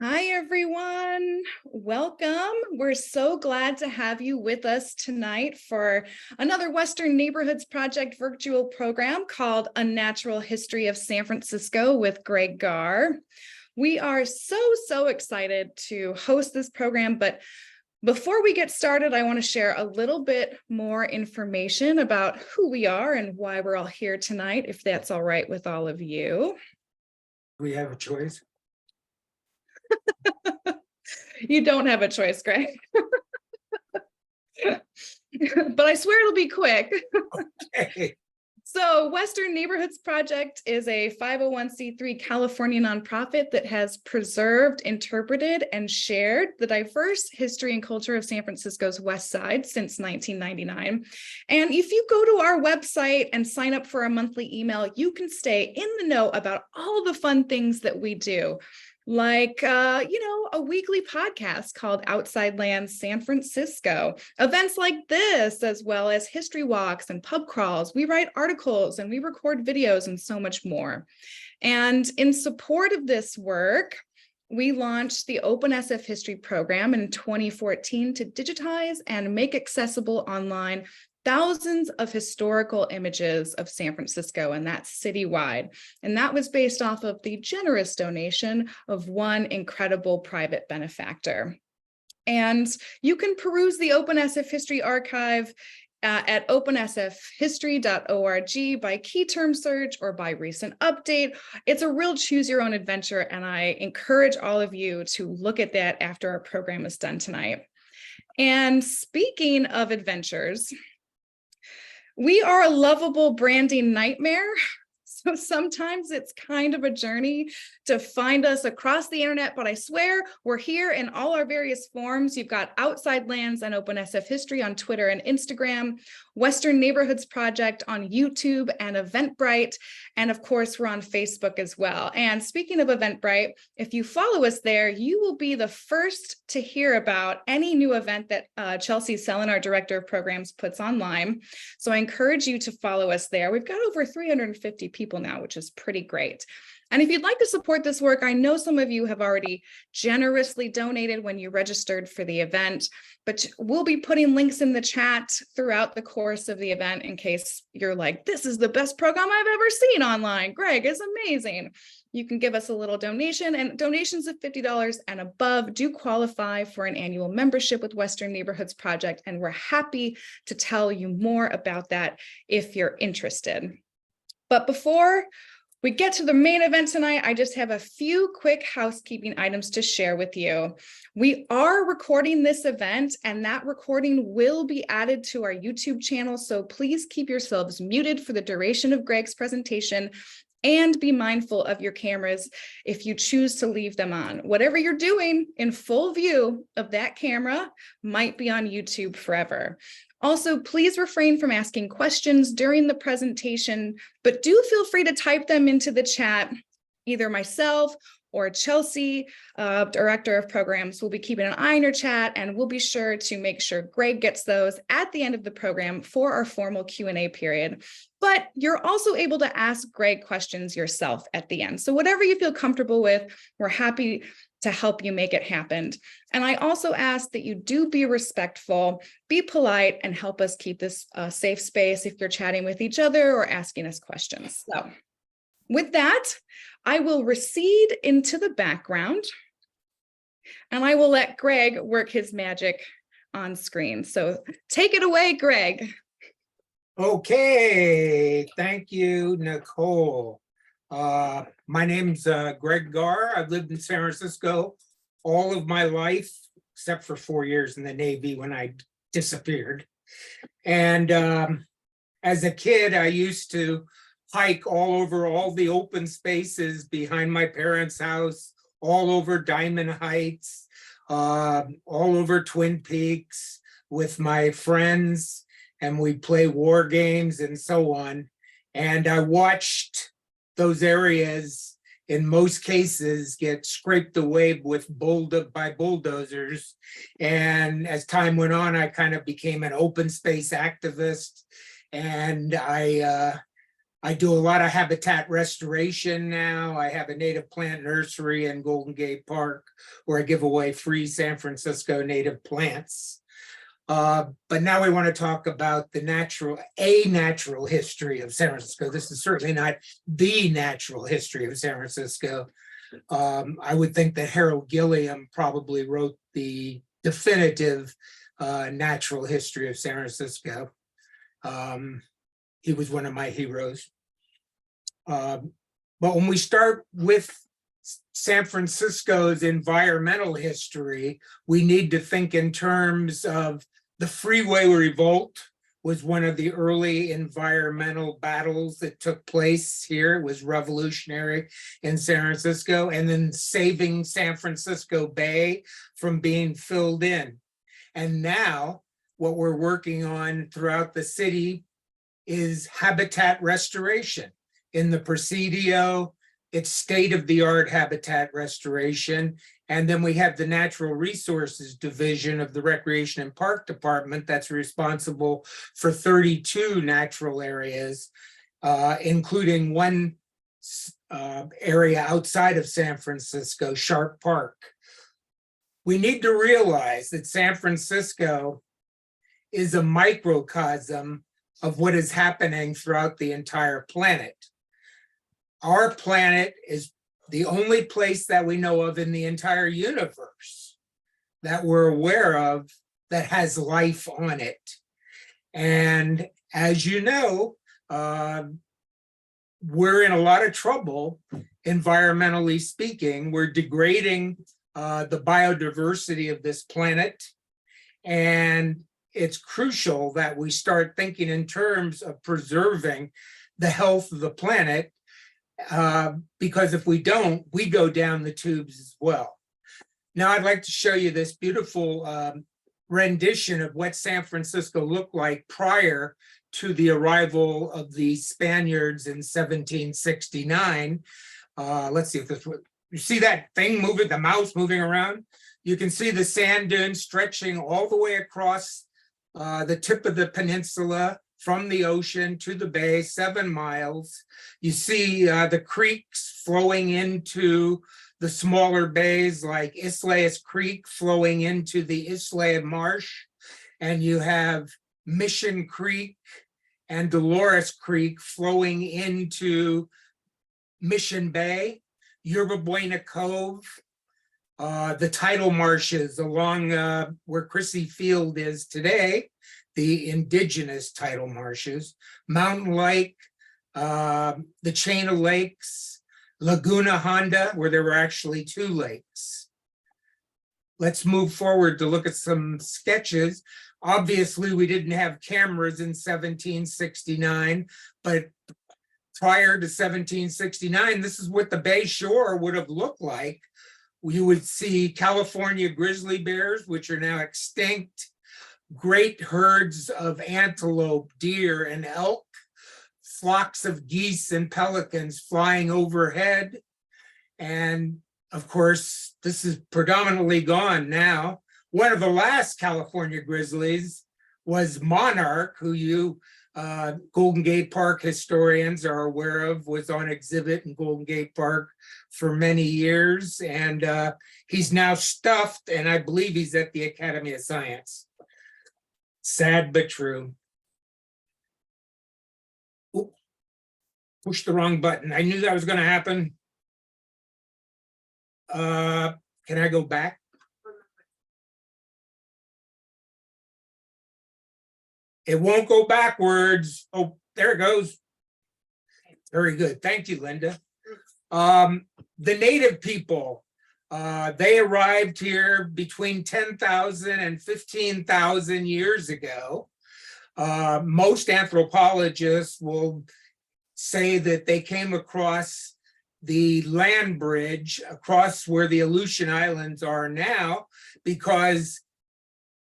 Hi, everyone. Welcome. We're so glad to have you with us tonight for another Western Neighborhoods Project virtual program called A Natural History of San Francisco with Greg Gaar. We are so excited to host this program, but before we get started, I want to share a little bit more information about who we are and why we're all here tonight, if that's all right with all of you. We have a choice. You don't have a choice, Greg. But I swear it'll be quick. Okay. So Western Neighborhoods Project is a 501c3 California nonprofit that has preserved, interpreted, and shared the diverse history and culture of San Francisco's West Side since 1999. And if you go to our website and sign up for a monthly email, you can stay in the know about all the fun things that we do. Like, a weekly podcast called Outside Lands San Francisco, events like this, as well as history walks and pub crawls. We write articles and we record videos and so much more. And in support of this work, we launched the Open SF History program in 2014 to digitize and make accessible online thousands of historical images of San Francisco, and that's citywide. And that was based off of the generous donation of one incredible private benefactor. And you can peruse the Open SF History Archive at opensfhistory.org by key term search or by recent update. It's a real choose your own adventure, and I encourage all of you to look at that after our program is done tonight. And speaking of adventures, we are a lovable branding nightmare. So sometimes it's kind of a journey to find us across the internet, but I swear we're here in all our various forms. You've got Outside Lands and Open SF History on Twitter and Instagram, Western Neighborhoods Project on YouTube and Eventbrite. And of course, we're on Facebook as well. And speaking of Eventbrite, if you follow us there, you will be the first to hear about any new event that Chelsea Sellen, our Director of Programs, puts online. So I encourage you to follow us there. We've got over 350 people now, which is pretty great. And if you'd like to support this work, I know some of you have already generously donated when you registered for the event, but we'll be putting links in the chat throughout the course of the event in case you're like, this is the best program I've ever seen online. Greg is amazing. You can give us a little donation, and donations of $50 and above do qualify for an annual membership with Western Neighborhoods Project, and we're happy to tell you more about that if you're interested. But before we get to the main event tonight, I just have a few quick housekeeping items to share with you. We are recording this event, and that recording will be added to our YouTube channel, so please keep yourselves muted for the duration of Greg's presentation and be mindful of your cameras if you choose to leave them on. Whatever you're doing in full view of that camera might be on YouTube forever. Also, please refrain from asking questions during the presentation, but do feel free to type them into the chat. Either myself or Chelsea, Director of Programs, will be keeping an eye on your chat, and we'll be sure to make sure Greg gets those at the end of the program for our formal Q&A period. But you're also able to ask Greg questions yourself at the end. So whatever you feel comfortable with, we're happy to help you make it happen. And I also ask that you do be respectful, be polite, and help us keep this a safe space if you're chatting with each other or asking us questions. So with that, I will recede into the background, and I will let Greg work his magic on screen. So take it away, Greg. Okay, thank you, Nicole. My name's Greg Gaar. I've lived in San Francisco all of my life, except for 4 years in the Navy when I disappeared. And as a kid, I used to hike all over all the open spaces behind my parents' house, all over Diamond Heights, all over Twin Peaks with my friends, and we'd play war games and so on. And I watched those areas in most cases get scraped away by bulldozers. And as time went on, I kind of became an open space activist. And I I do a lot of habitat restoration now. I have a native plant nursery in Golden Gate Park where I give away free San Francisco native plants. But now we want to talk about a natural history of San Francisco. This is certainly not the natural history of San Francisco. I would think that Harold Gilliam probably wrote the definitive natural history of San Francisco. He was one of my heroes. But when we start with San Francisco's environmental history, we need to think in terms of the Freeway Revolt was one of the early environmental battles that took place here. It was revolutionary in San Francisco, and then saving San Francisco Bay from being filled in. And now what we're working on throughout the city is habitat restoration. In the Presidio, it's state-of-the-art habitat restoration. And then we have the Natural Resources Division of the Recreation and Park Department that's responsible for 32 natural areas, including one area outside of San Francisco, Sharp Park. We need to realize that San Francisco is a microcosm of what is happening throughout the entire planet. Our planet is the only place that we know of in the entire universe that we're aware of that has life on it. And as you know, we're in a lot of trouble, environmentally speaking. We're degrading the biodiversity of this planet. And it's crucial that we start thinking in terms of preserving the health of the planet, because if we don't, we go down the tubes as well. Now, I'd like to show you this beautiful rendition of what San Francisco looked like prior to the arrival of the Spaniards in 1769. Let's see if this, you see that thing moving, the mouse moving around? You can see the sand dunes stretching all the way across the tip of the peninsula from the ocean to the bay, 7 miles. You see the creeks flowing into the smaller bays like Islayas Creek flowing into the Islay Marsh. And you have Mission Creek and Dolores Creek flowing into Mission Bay, Yerba Buena Cove, the tidal marshes along where Crissy Field is today, the indigenous tidal marshes, Mountain Lake, the chain of lakes, Laguna Honda, where there were actually 2 lakes. Let's move forward to look at some sketches. Obviously, we didn't have cameras in 1769, but prior to 1769, this is what the Bay Shore would have looked like. You would see California grizzly bears, which are now extinct, great herds of antelope, deer, and elk, flocks of geese and pelicans flying overhead. And of course, this is predominantly gone now. One of the last California grizzlies was Monarch, who you Golden Gate Park historians are aware of, was on exhibit in Golden Gate Park for many years. And he's now stuffed, and I believe he's at the Academy of Science. Sad but true. Oop, pushed the wrong button. I knew that was going to happen. Can I go back? It won't go backwards. Oh, there it goes. Very good. Thank you, Linda. The native people, they arrived here between 10,000 and 15,000 years ago. Most anthropologists will say that they came across the land bridge across where the Aleutian Islands are now, because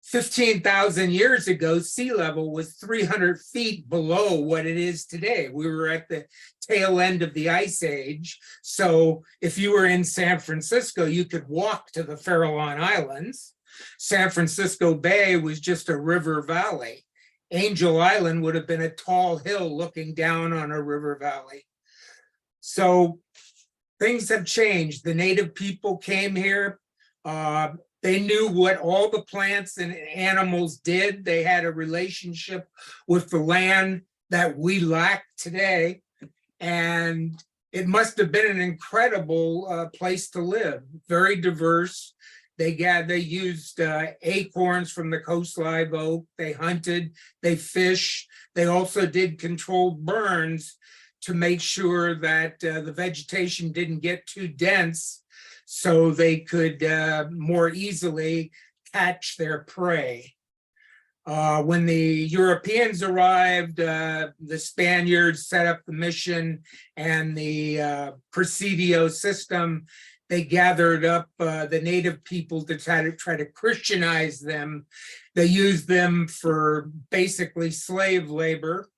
15,000 years ago, sea level was 300 feet below what it is today. We were at the tail end of the Ice Age. So if you were in San Francisco, you could walk to the Farallon Islands. San Francisco Bay was just a river valley. Angel Island would have been a tall hill looking down on a river valley. So things have changed. The native people came here. They knew what all the plants and animals did. They had a relationship with the land that we lack today. And it must have been an incredible place to live, very diverse. They used acorns from the coast live oak. They hunted, they fished. They also did controlled burns to make sure that the vegetation didn't get too dense so they could more easily catch their prey. When the Europeans arrived, the Spaniards set up the mission and the Presidio system. They gathered up the native people to try to Christianize them. They used them for basically slave labor.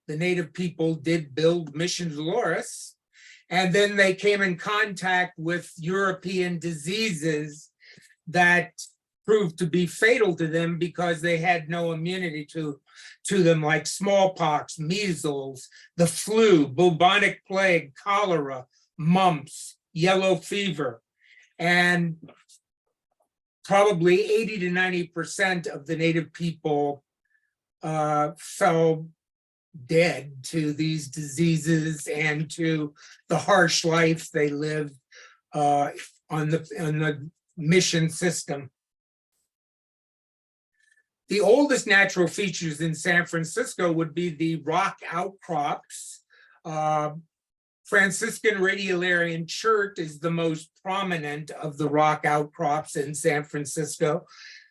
The native people did build Mission Dolores. And then they came in contact with European diseases that proved to be fatal to them because they had no immunity to them, like smallpox, measles, the flu, bubonic plague, cholera, mumps, yellow fever. And probably 80 to 90% of the native people fell dead to these diseases and to the harsh life they lived on the mission system. The oldest natural features in San Francisco would be the rock outcrops. Franciscan Radiolarian Chert is the most prominent of the rock outcrops in San Francisco.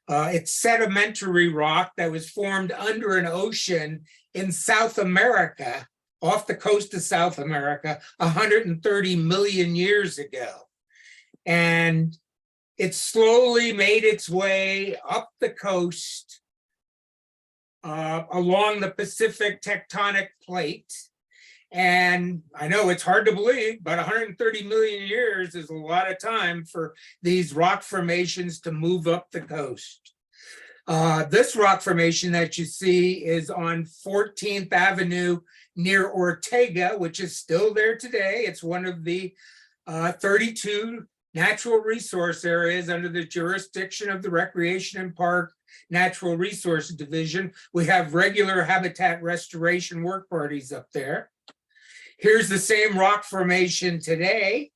It's sedimentary rock that was formed under an ocean in South America, off the coast of South America, 130 million years ago. And it slowly made its way up the coast along the Pacific tectonic plate. And I know it's hard to believe, but 130 million years is a lot of time for these rock formations to move up the coast. This rock formation that you see is on 14th Avenue near Ortega, which is still there today. It's one of the 32 natural resource areas under the jurisdiction of the Recreation and Park Natural Resources Division. We have regular habitat restoration work parties up there. Here's the same rock formation today.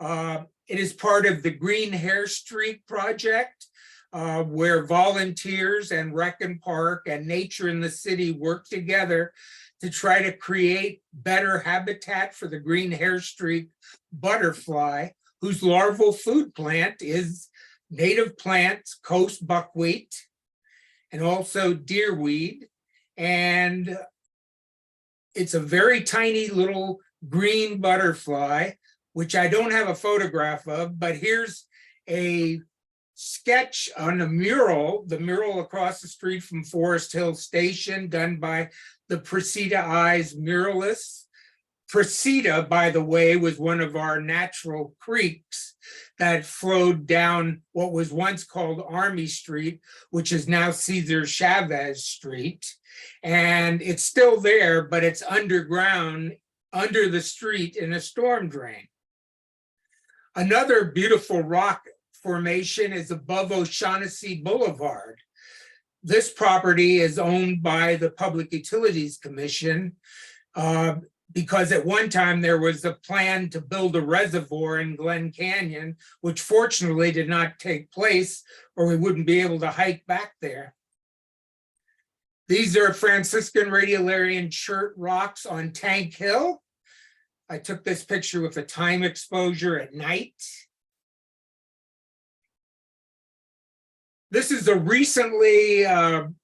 It is part of the Green Hair Streak project, where volunteers and Rec and Park and Nature in the City work together to try to create better habitat for the green hair streak butterfly, whose larval food plant is native plants, coast buckwheat, and also deerweed. And it's a very tiny little green butterfly, which I don't have a photograph of, but here's a sketch on the mural across the street from Forest Hill Station, done by the Presida Eyes muralists. Presida, by the way, was one of our natural creeks that flowed down what was once called Army Street, which is now Cesar Chavez Street. And it's still there, but it's underground, under the street in a storm drain. Another beautiful rock formation is above O'Shaughnessy Boulevard. This property is owned by the Public Utilities Commission because at one time there was a plan to build a reservoir in Glen Canyon, which fortunately did not take place, or we wouldn't be able to hike back there. These are Franciscan Radiolarian Chert rocks on Tank Hill. I took this picture with a time exposure at night. This is a recently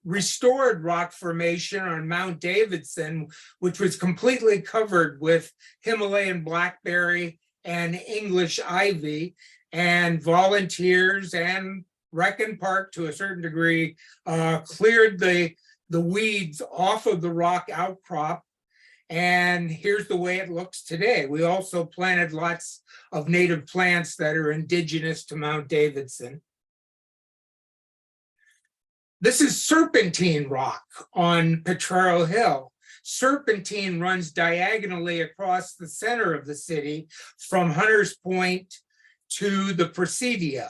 restored rock formation on Mount Davidson, which was completely covered with Himalayan blackberry and English ivy, and volunteers and Rec and Park to a certain degree cleared the weeds off of the rock outcrop. And here's the way it looks today. We also planted lots of native plants that are indigenous to Mount Davidson. This is serpentine rock on Potrero Hill. Serpentine runs diagonally across the center of the city from Hunters Point to the Presidio.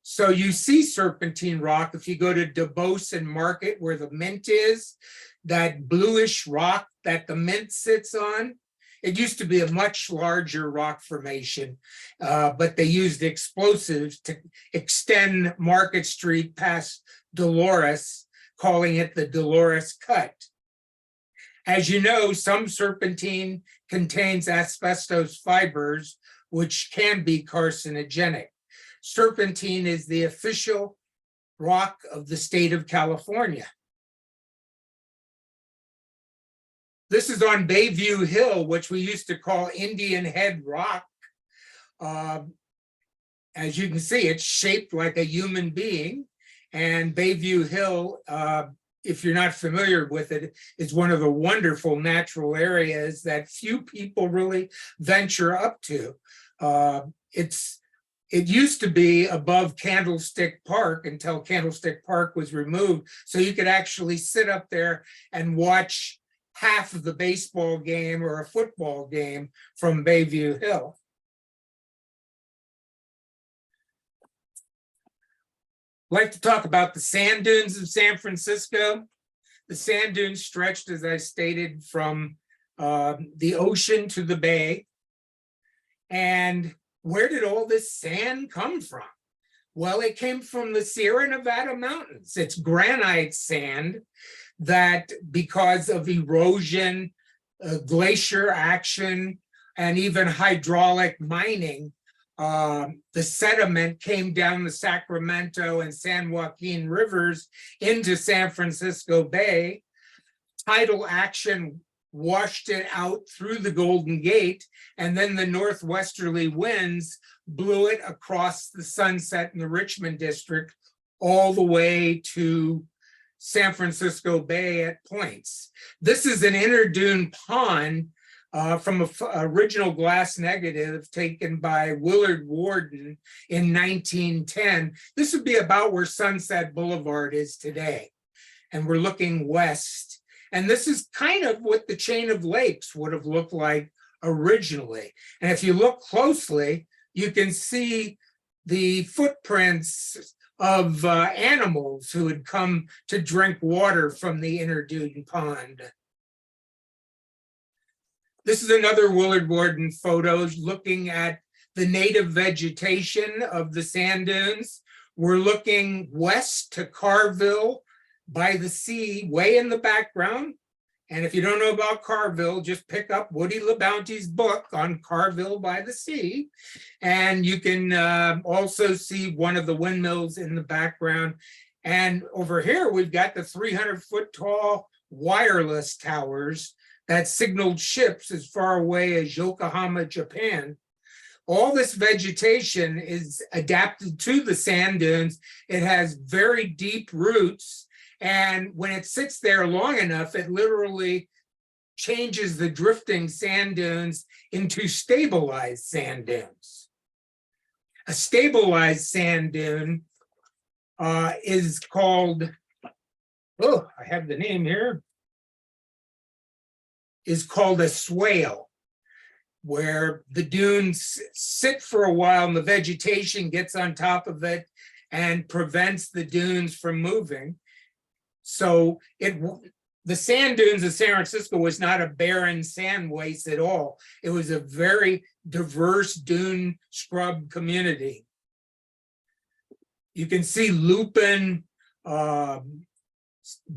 So you see serpentine rock if you go to DuBose and Market where the Mint is, that bluish rock that the Mint sits on. It used to be a much larger rock formation, but they used explosives to extend Market Street past Dolores, calling it the Dolores Cut. As you know, some serpentine contains asbestos fibers, which can be carcinogenic. Serpentine is the official rock of the state of California. This is on Bayview Hill, which we used to call Indian Head Rock. As you can see, it's shaped like a human being. And Bayview Hill, if you're not familiar with it, is one of the wonderful natural areas that few people really venture up to. It used to be above Candlestick Park until Candlestick Park was removed. So you could actually sit up there and watch half of the baseball game or a football game from Bayview Hill. I'd like to talk about the sand dunes of San Francisco. The sand dunes stretched, as I stated, from the ocean to the bay. And where did all this sand come from? Well, it came from the Sierra Nevada mountains. It's granite sand that, because of erosion, glacier action, and even hydraulic mining, the sediment came down the Sacramento and San Joaquin rivers into San Francisco Bay. Tidal action washed it out through the Golden Gate, and then the northwesterly winds blew it across the Sunset and the Richmond district all the way to San Francisco Bay at points. This is an interdune pond from an original glass negative taken by Willard Worden in 1910. This would be about where Sunset Boulevard is today. And we're looking west. And this is kind of what the chain of lakes would have looked like originally. And if you look closely, you can see the footprints of animals who had come to drink water from the interdune pond. This is another Willard Worden photo looking at the native vegetation of the sand dunes. We're looking west to Carville by the sea, way in the background. And if you don't know about Carville, just pick up Woody LeBounty's book on Carville by the sea. And you can also see one of the windmills in the background. And over here, we've got the 300-foot tall wireless towers that signaled ships as far away as Yokohama, Japan. All this vegetation is adapted to the sand dunes. It has very deep roots. And when it sits there long enough, it literally changes the drifting sand dunes into stabilized sand dunes. A stabilized sand dune is called, oh, I have the name here, is called a swale, where the dunes sit for a while and the vegetation gets on top of it and prevents the dunes from moving. So the sand dunes of San Francisco was not a barren sand waste at all. It was a very diverse dune scrub community. You can see lupin,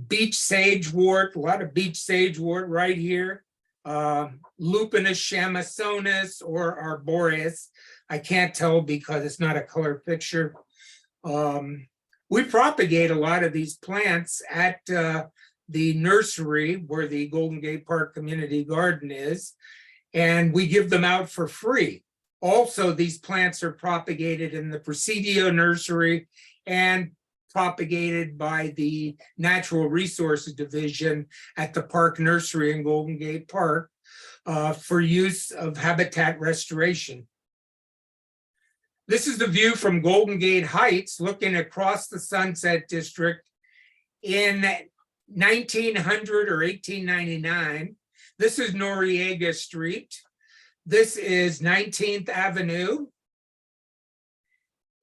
beach sagewort, a lot of beach sagewort right here. Lupinus chamasonis or arboreus. I can't tell because it's not a color picture. We propagate a lot of these plants at the nursery where the Golden Gate Park Community Garden is, and we give them out for free. Also, these plants are propagated in the Presidio nursery and propagated by the Natural Resources Division at the Park Nursery in Golden Gate Park for use of habitat restoration. This is the view from Golden Gate Heights looking across the Sunset District In 1900 or 1899, this is Noriega Street. This is 19th Avenue.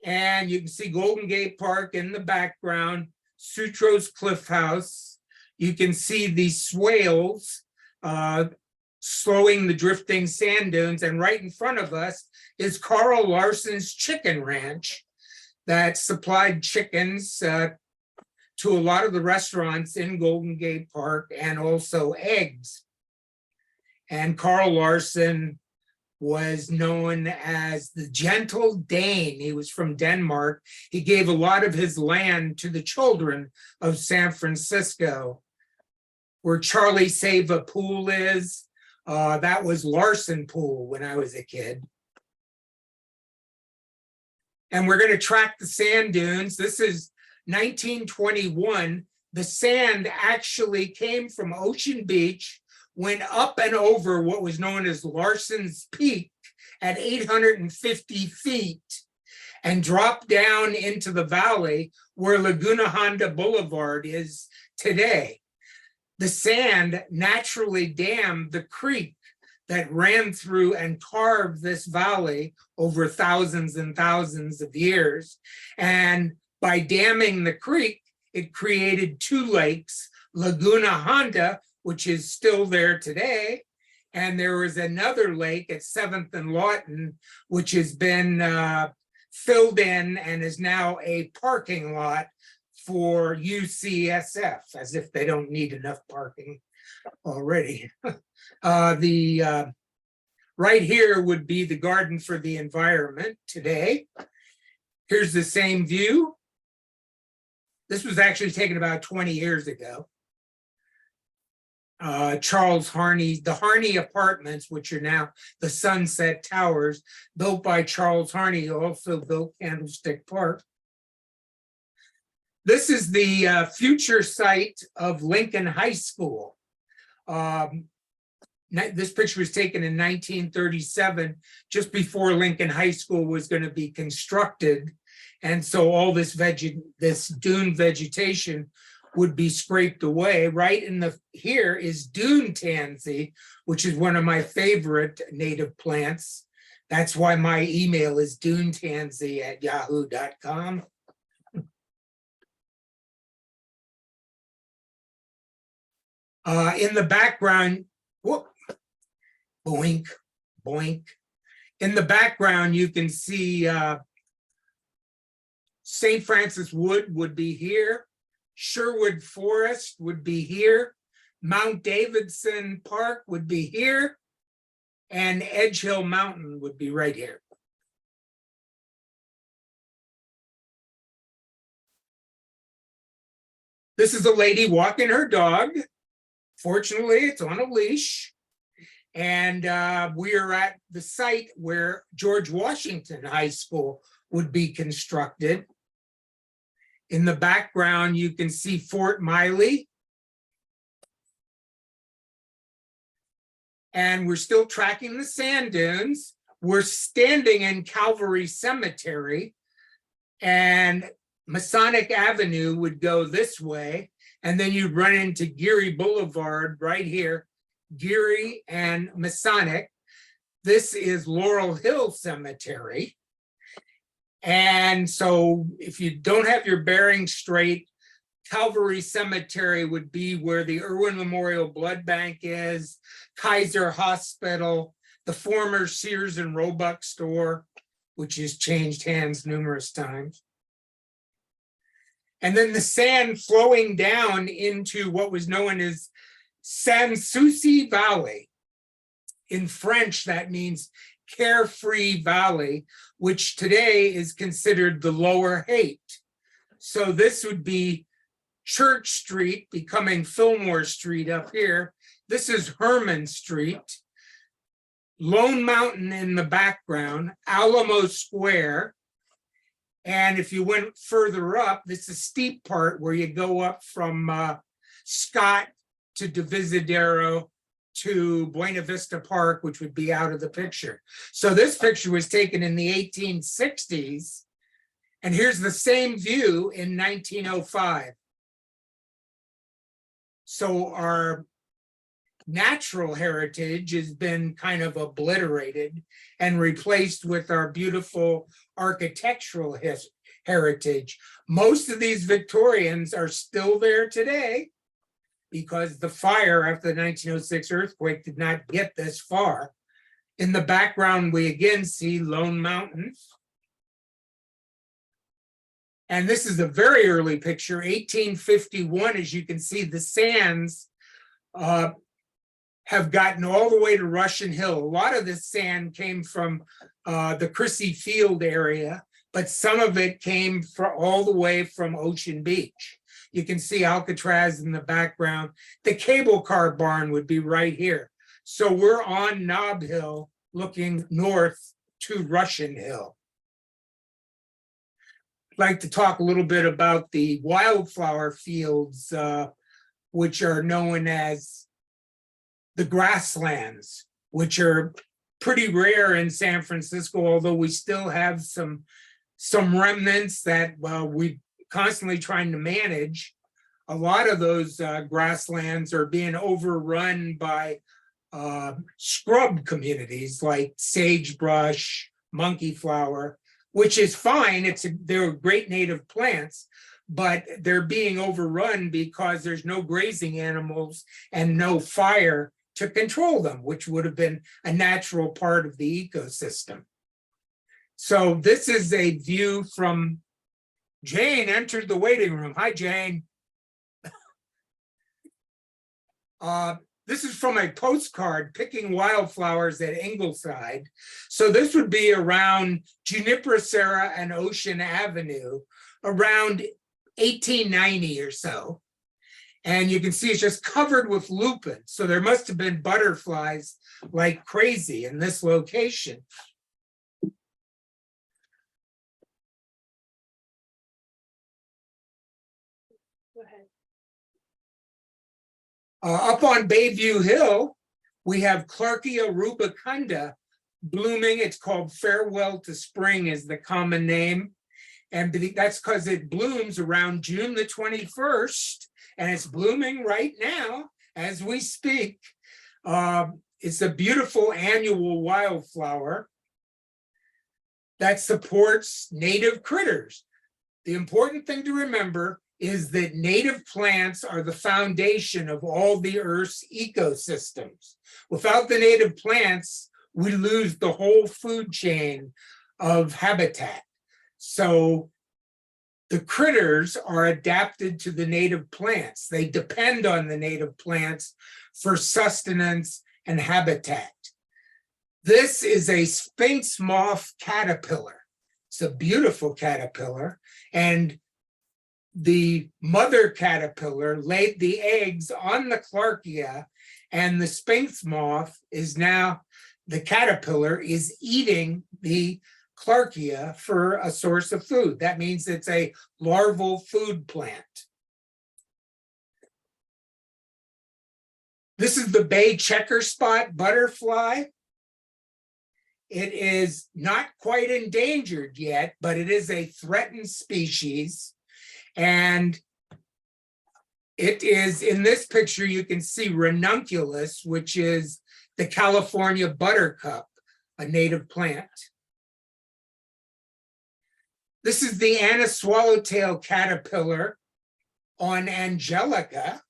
And you can see Golden Gate Park in the background, Sutro's Cliff House. You can see these swales slowing the drifting sand dunes. And right in front of us is Carl Larson's Chicken Ranch that supplied chickens to a lot of the restaurants in Golden Gate Park, and also eggs. And Carl Larson was known as the Gentle Dane. He was from Denmark. He gave a lot of his land to the children of San Francisco. Where Charlie Sava Pool is, that was Larson Pool when I was a kid. And we're going to track the sand dunes. This is 1921. The sand actually came from Ocean Beach, went up and over what was known as Larson's Peak at 850 feet, and dropped down into the valley where Laguna Honda Boulevard is today. The sand naturally dammed the creek that ran through and carved this valley over thousands and thousands of years. And by damming the creek, it created two lakes, Laguna Honda, which is still there today, and there was another lake at 7th and Lawton, which has been filled in and is now a parking lot for UCSF, as if they don't need enough parking already. Right here would be the Garden for the Environment today. Here's the same view. This was actually taken about 20 years ago. Charles Harney, the Harney Apartments, which are now the Sunset Towers, built by Charles Harney, who also built Candlestick Park. This is the future site of Lincoln High School. This picture was taken in 1937, just before Lincoln High School was going to be constructed. And so all this dune vegetation would be scraped away. Right in here is dune tansy, which is one of my favorite native plants. That's why my email is dunetansy@yahoo.com. In the background, whoop, boink, boink. In the background, you can see St. Francis Wood would be here. Sherwood Forest would be here. Mount Davidson Park would be here. And Edge Hill Mountain would be right here. This is a lady walking her dog. Fortunately, it's on a leash. And we are at the site where George Washington High School would be constructed. In the background, you can see Fort Miley. And we're still tracking the sand dunes. We're standing in Calvary Cemetery, and Masonic Avenue would go this way. And then you'd run into Geary Boulevard right here, Geary and Masonic. This is Laurel Hill Cemetery. And so if you don't have your bearings straight, Calvary Cemetery would be where the Irwin Memorial Blood Bank is, Kaiser Hospital, the former Sears and Roebuck store, which has changed hands numerous times. And then the sand flowing down into what was known as Sans-Souci Valley. In French, that means carefree valley, which today is considered the Lower Haight. So this would be Church Street becoming Fillmore Street up here. This is Herman Street. Lone Mountain in the background, Alamo Square. And if you went further up, this is a steep part where you go up from Scott to Divisadero to Buena Vista Park, which would be out of the picture. So this picture was taken in the 1860s. And here's the same view in 1905. So our natural heritage has been kind of obliterated and replaced with our beautiful architectural heritage. Most of these Victorians are still there today because the fire after the 1906 earthquake did not get this far. In the background, we again see Lone Mountain. And this is a very early picture, 1851. As you can see, the sands have gotten all the way to Russian Hill. A lot of this sand came from the Crissy Field area, but some of it came all the way from Ocean Beach. You can see Alcatraz in the background. The cable car barn would be right here. So we're on Nob Hill looking north to Russian Hill. I'd like to talk a little bit about the wildflower fields, which are known as the grasslands, which are pretty rare in San Francisco, although we still have some remnants that we're constantly trying to manage. A lot of those grasslands are being overrun by scrub communities like sagebrush, monkeyflower, which is fine. They're great native plants, but they're being overrun because there's no grazing animals and no fire to control them, which would have been a natural part of the ecosystem. So this is a view from Jane entered the waiting room. Hi, Jane. This is from a postcard picking wildflowers at Ingleside. So this would be around Juniperacera and Ocean Avenue around 1890 or so. And you can see it's just covered with lupin. So there must have been butterflies like crazy in this location. Go ahead. Up on Bayview Hill, we have Clarkia rubicunda blooming. It's called Farewell to Spring is the common name. And that's because it blooms around June the 21st. And it's blooming right now as we speak. It's a beautiful annual wildflower that supports native critters. The important thing to remember is that native plants are the foundation of all the Earth's ecosystems. Without the native plants, we lose the whole food chain of habitat. So the critters are adapted to the native plants. They depend on the native plants for sustenance and habitat. This is a sphinx moth caterpillar. It's a beautiful caterpillar. And the mother caterpillar laid the eggs on the Clarkia, and the sphinx moth is now, the caterpillar is eating the Clarkia for a source of food. That means it's a larval food plant. This is the bay checker spot butterfly. It is not quite endangered yet, but it is a threatened species. And it is, in this picture, you can see ranunculus, which is the California buttercup, a native plant. This is the Anna swallowtail caterpillar on Angelica.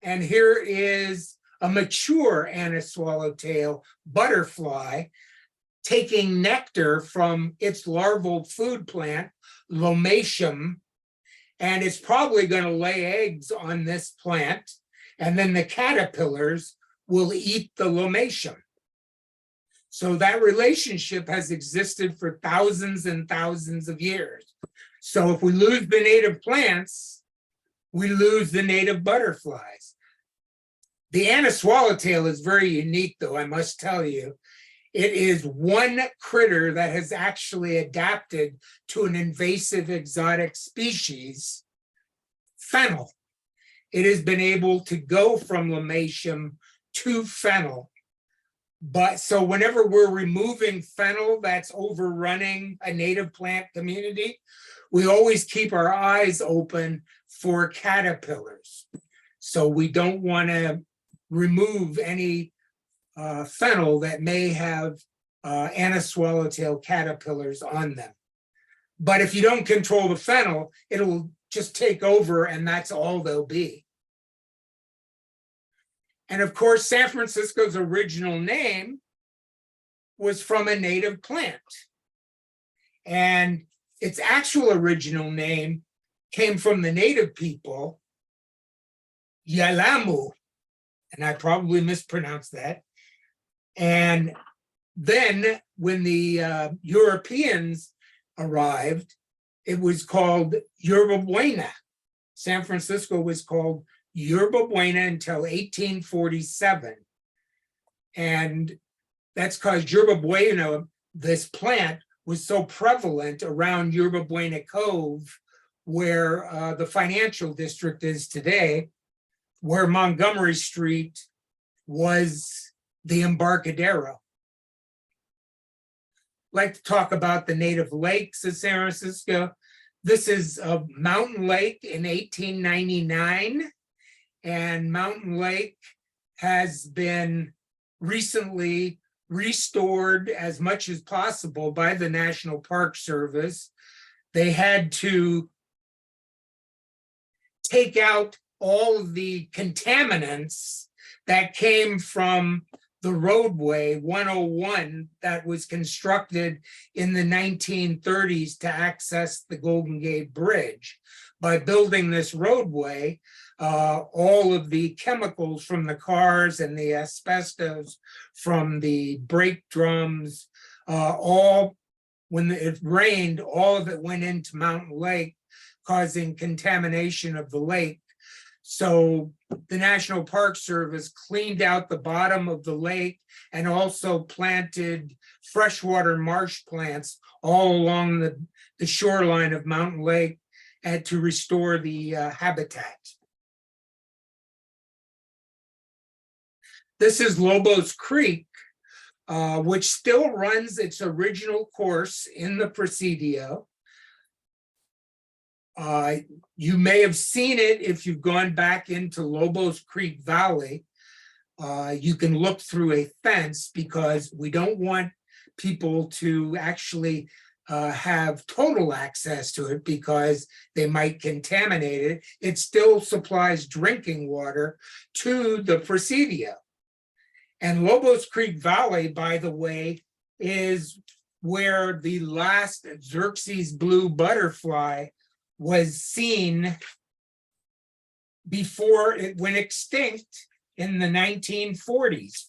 And here is a mature Anna swallowtail butterfly taking nectar from its larval food plant, Lomatium, and it's probably going to lay eggs on this plant, and then the caterpillars will eat the Lomatium. So that relationship has existed for thousands and thousands of years. So if we lose the native plants, we lose the native butterflies. The Anna swallowtail is very unique, though, I must tell you. It is one critter that has actually adapted to an invasive exotic species, fennel. It has been able to go from Lomatium to fennel. But so whenever we're removing fennel that's overrunning a native plant community, we always keep our eyes open for caterpillars. So we don't want to remove any fennel that may have anise swallowtail caterpillars on them. But if you don't control the fennel, it'll just take over and that's all they'll be. And of course, San Francisco's original name was from a native plant. And its actual original name came from the native people, Yalamu, and I probably mispronounced that. And then when the Europeans arrived, it was called Yerba Buena. San Francisco was called Yerba Buena until 1847. And that's because Yerba Buena, this plant, was so prevalent around Yerba Buena Cove, where the financial district is today, where Montgomery Street was the Embarcadero. I'd like to talk about the native lakes of San Francisco. This is a mountain lake in 1899, and Mountain Lake has been recently restored as much as possible by the National Park Service. They had to take out all of the contaminants that came from the roadway 101 that was constructed in the 1930s to access the Golden Gate Bridge. By building this roadway, all of the chemicals from the cars and the asbestos from the brake drums, all, when it rained, all of it went into Mountain Lake, causing contamination of the lake. So the National Park Service cleaned out the bottom of the lake and also planted freshwater marsh plants all along the shoreline of Mountain Lake and to restore the habitat. This is Lobos Creek, which still runs its original course in the Presidio. You may have seen it if you've gone back into Lobos Creek Valley. You can look through a fence because we don't want people to actually have total access to it because they might contaminate it. It still supplies drinking water to the Presidio. And Lobos Creek Valley, by the way, is where the last Xerxes blue butterfly was seen before it went extinct in the 1940s.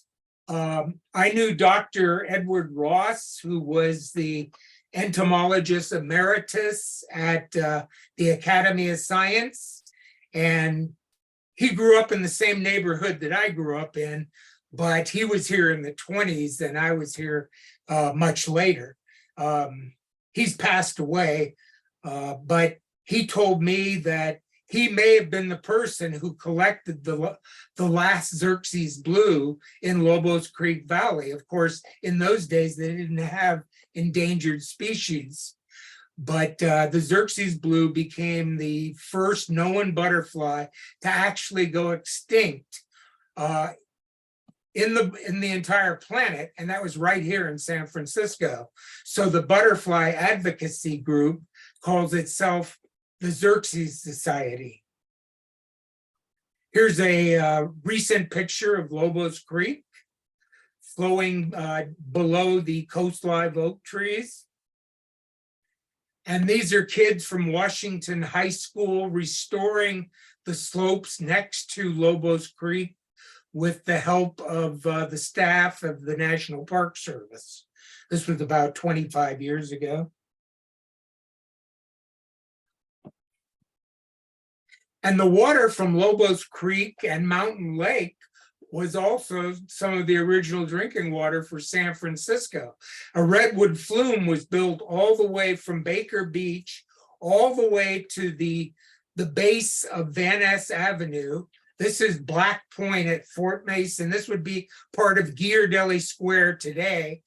I knew Dr. Edward Ross, who was the entomologist emeritus at the Academy of Science, and he grew up in the same neighborhood that I grew up in, but he was here in the 20s and I was here much later. He's passed away, but he told me that he may have been the person who collected the last Xerxes blue in Lobos Creek Valley. Of course, in those days, they didn't have endangered species, but the Xerxes blue became the first known butterfly to actually go extinct in the entire planet, and that was right here in San Francisco. So the Butterfly Advocacy Group calls itself the Xerxes Society. Here's a recent picture of Lobos Creek flowing below the coast live oak trees. And these are kids from Washington High School restoring the slopes next to Lobos Creek with the help of the staff of the National Park Service. This was about 25 years ago. And the water from Lobos Creek and Mountain Lake was also some of the original drinking water for San Francisco. A redwood flume was built all the way from Baker Beach, all the way to the base of Van Ness Avenue. This is Black Point at Fort Mason. This would be part of Ghirardelli Square today.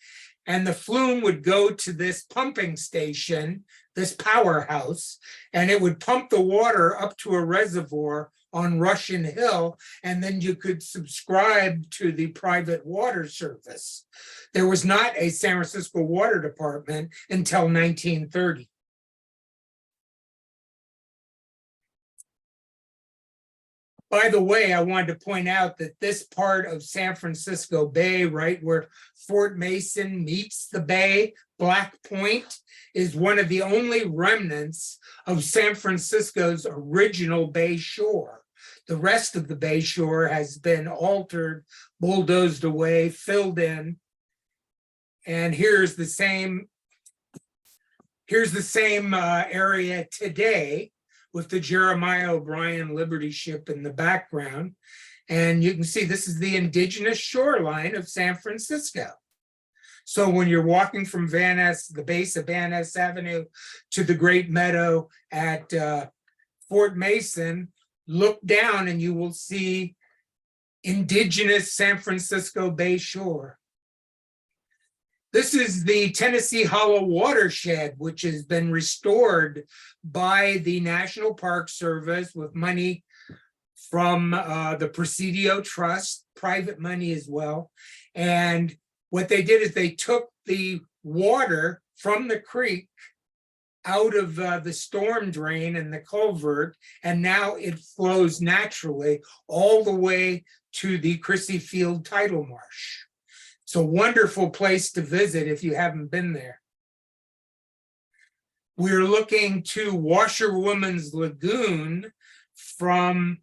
And the flume would go to this pumping station this powerhouse, and it would pump the water up to a reservoir on Russian Hill, and then you could subscribe to the private water service. There was not a San Francisco Water Department until 1930. By the way, I wanted to point out that this part of San Francisco Bay, right where Fort Mason meets the bay, Black Point, is one of the only remnants of San Francisco's original bay shore. The rest of the bay shore has been altered, bulldozed away, filled in. And here's the same area today, with the Jeremiah O'Brien Liberty ship in the background. And you can see this is the indigenous shoreline of San Francisco. So when you're walking from the base of Van Ness Avenue to the Great Meadow at Fort Mason, look down and you will see indigenous San Francisco Bay shore. This is the Tennessee Hollow Watershed, which has been restored by the National Park Service with money from the Presidio Trust, private money as well. And what they did is they took the water from the creek out of the storm drain and the culvert, and now it flows naturally all the way to the Crissy Field tidal marsh. It's a wonderful place to visit if you haven't been there. We're looking to Washerwoman's Lagoon from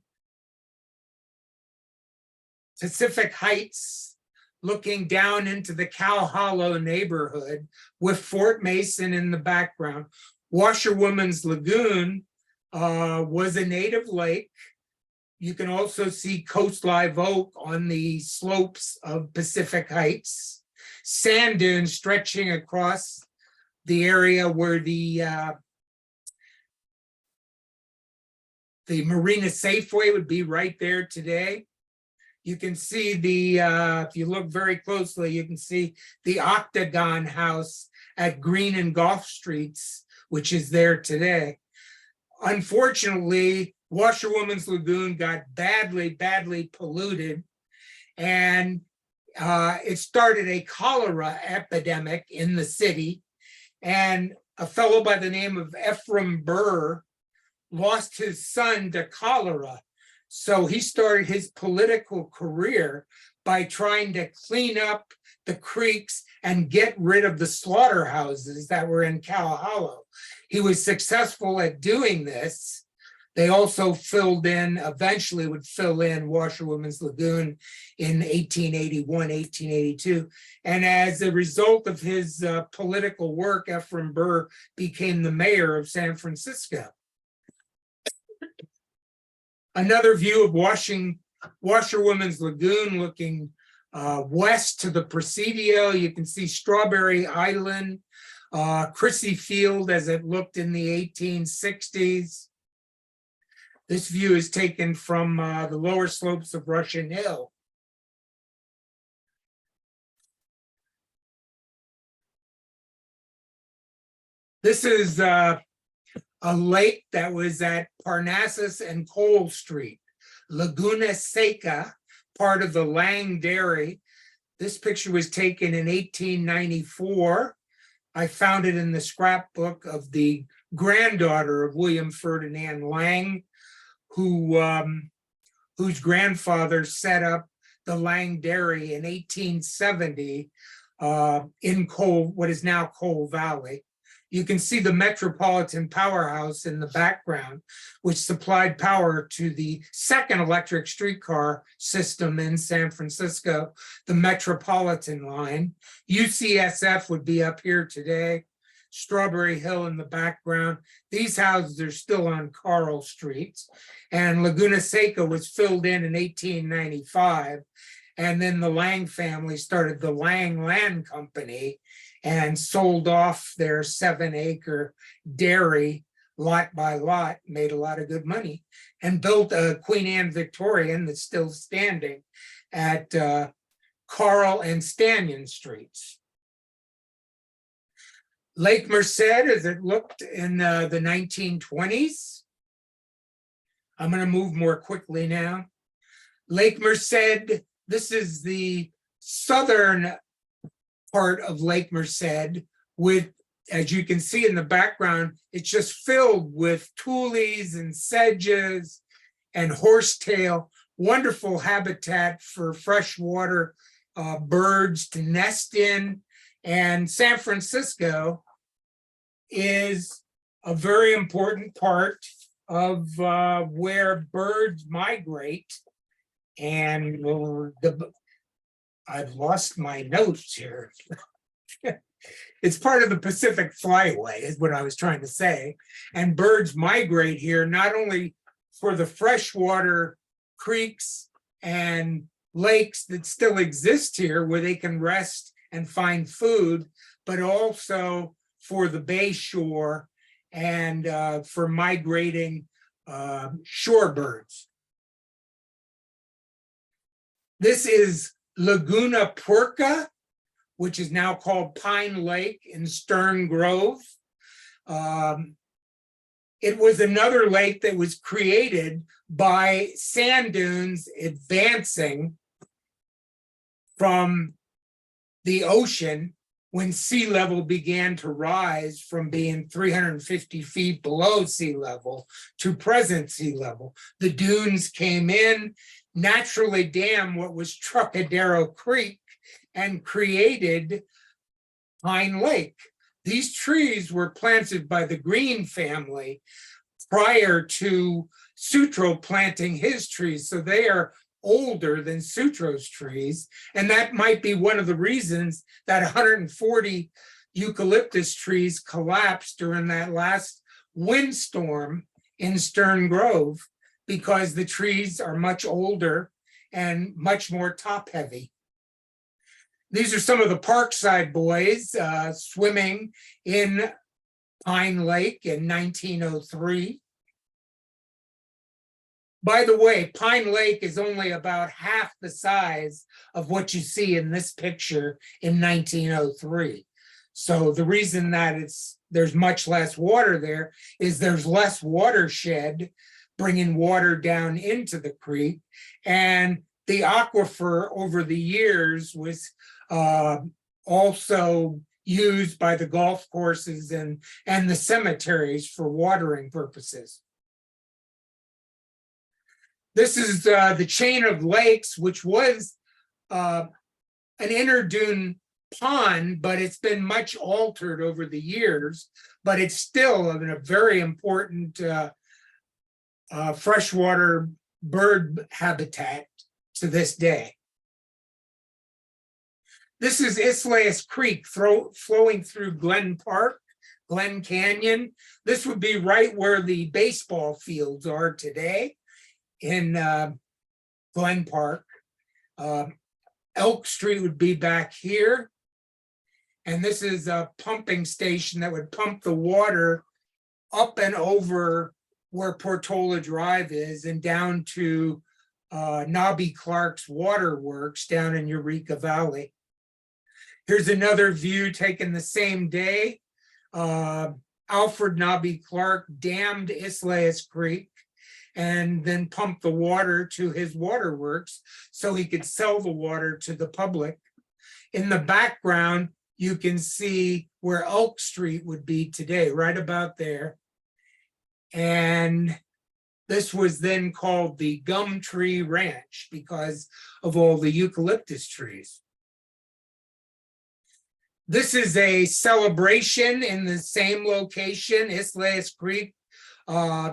Pacific Heights, looking down into the Cow Hollow neighborhood with Fort Mason in the background. Washerwoman's Lagoon was a native lake. You can also see Coast Live Oak on the slopes of Pacific Heights, sand dunes stretching across the area where the Marina Safeway would be right there today. You can see if you look very closely, you can see the Octagon House at Green and Gulf Streets, which is there today. Unfortunately, Washerwoman's Lagoon got badly polluted, and it started a cholera epidemic in the city. And a fellow by the name of Ephraim Burr lost his son to cholera. So he started his political career by trying to clean up the creeks and get rid of the slaughterhouses that were in Cow Hollow. He was successful at doing this. They also eventually would fill in Washerwoman's Lagoon in 1881, 1882. And as a result of his political work, Ephraim Burr became the mayor of San Francisco. Another view of Washerwoman's Lagoon looking west to the Presidio. You can see Strawberry Island, Crissy Field as it looked in the 1860s. This view is taken from the lower slopes of Russian Hill. This is a lake that was at Parnassus and Cole Street, Laguna Seca, part of the Lang Dairy. This picture was taken in 1894. I found it in the scrapbook of the granddaughter of William Ferdinand Lang, whose grandfather set up the Lang Dairy in 1870 in what is now Coal Valley. You can see the Metropolitan Powerhouse in the background, which supplied power to the second electric streetcar system in San Francisco, the Metropolitan line. UCSF would be up here today. Strawberry Hill in the background. These houses are still on Carl Street. And Laguna Seca was filled in 1895. And then the Lang family started the Lang Land Company and sold off their 7-acre dairy lot by lot, made a lot of good money, and built a Queen Anne Victorian that's still standing at Carl and Stanyon Streets. Lake Merced as it looked in the 1920s. I'm going to move more quickly now. Lake Merced, this is the southern part of Lake Merced with, as you can see in the background, it's just filled with tules and sedges and horsetail, wonderful habitat for freshwater birds to nest in. And San Francisco is a very important part of where birds migrate. And I've lost my notes here. It's part of the Pacific Flyway is what I was trying to say. And birds migrate here not only for the freshwater creeks and lakes that still exist here where they can rest and find food, but also for the bay shore and for migrating shorebirds. This is Laguna Puerca, which is now called Pine Lake in Stern Grove. It was another lake that was created by sand dunes advancing from the ocean when sea level began to rise from being 350 feet below sea level to present sea level. The dunes came in, naturally dammed what was Trocadero Creek and created Pine Lake. These trees were planted by the Green family prior to Sutro planting his trees. So they are older than Sutro's trees. And that might be one of the reasons that 140 eucalyptus trees collapsed during that last windstorm in Stern Grove, because the trees are much older and much more top heavy. These are some of the Parkside boys swimming in Pine Lake in 1903. By the way, Pine Lake is only about half the size of what you see in this picture in 1903. So the reason that there's much less water there is there's less watershed bringing water down into the creek. And the aquifer over the years was also used by the golf courses and the cemeteries for watering purposes. This is the chain of lakes, which was an interdune pond, but it's been much altered over the years, but it's still a very important freshwater bird habitat to this day. This is Islas Creek flowing through Glen Park, Glen Canyon. This would be right where the baseball fields are today in Glen Park. Elk Street would be back here. And this is a pumping station that would pump the water up and over where Portola Drive is and down to Nobby Clark's Waterworks down in Eureka Valley. Here's another view taken the same day. Alfred Nobby Clark dammed Islas Creek and then pumped the water to his waterworks so he could sell the water to the public. In the background, you can see where Elk Street would be today, right about there. And this was then called the Gum Tree Ranch because of all the eucalyptus trees. This is a celebration in the same location, Islas Creek,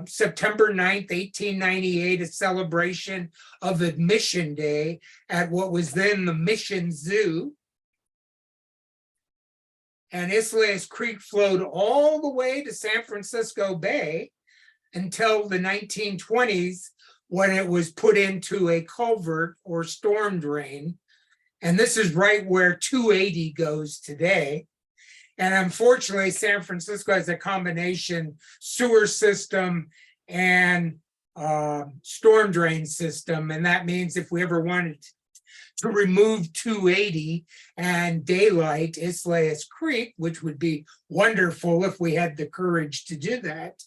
September 9th, 1898, a celebration of Admission Day at what was then the Mission Zoo. And Islas Creek flowed all the way to San Francisco Bay until the 1920s when it was put into a culvert or storm drain. And this is right where 280 goes today. And unfortunately, San Francisco has a combination sewer system and storm drain system. And that means if we ever wanted to remove 280 and daylight Islayas Creek, which would be wonderful if we had the courage to do that,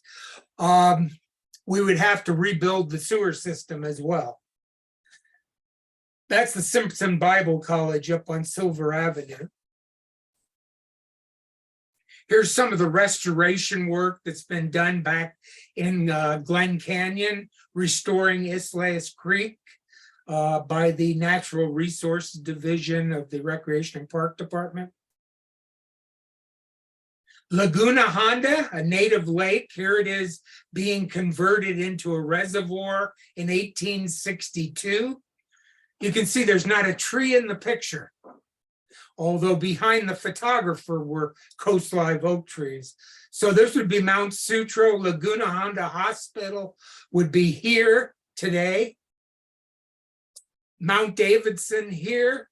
we would have to rebuild the sewer system as well. That's the Simpson Bible College up on Silver Avenue. Here's some of the restoration work that's been done back in Glen Canyon, restoring Islayas Creek by the Natural Resources Division of the Recreation and Park Department. Laguna Honda, a native lake, here it is being converted into a reservoir in 1862. You can see there's not a tree in the picture, although behind the photographer were coast live oak trees. So this would be Mount Sutro. Laguna Honda Hospital would be here today. Mount Davidson here.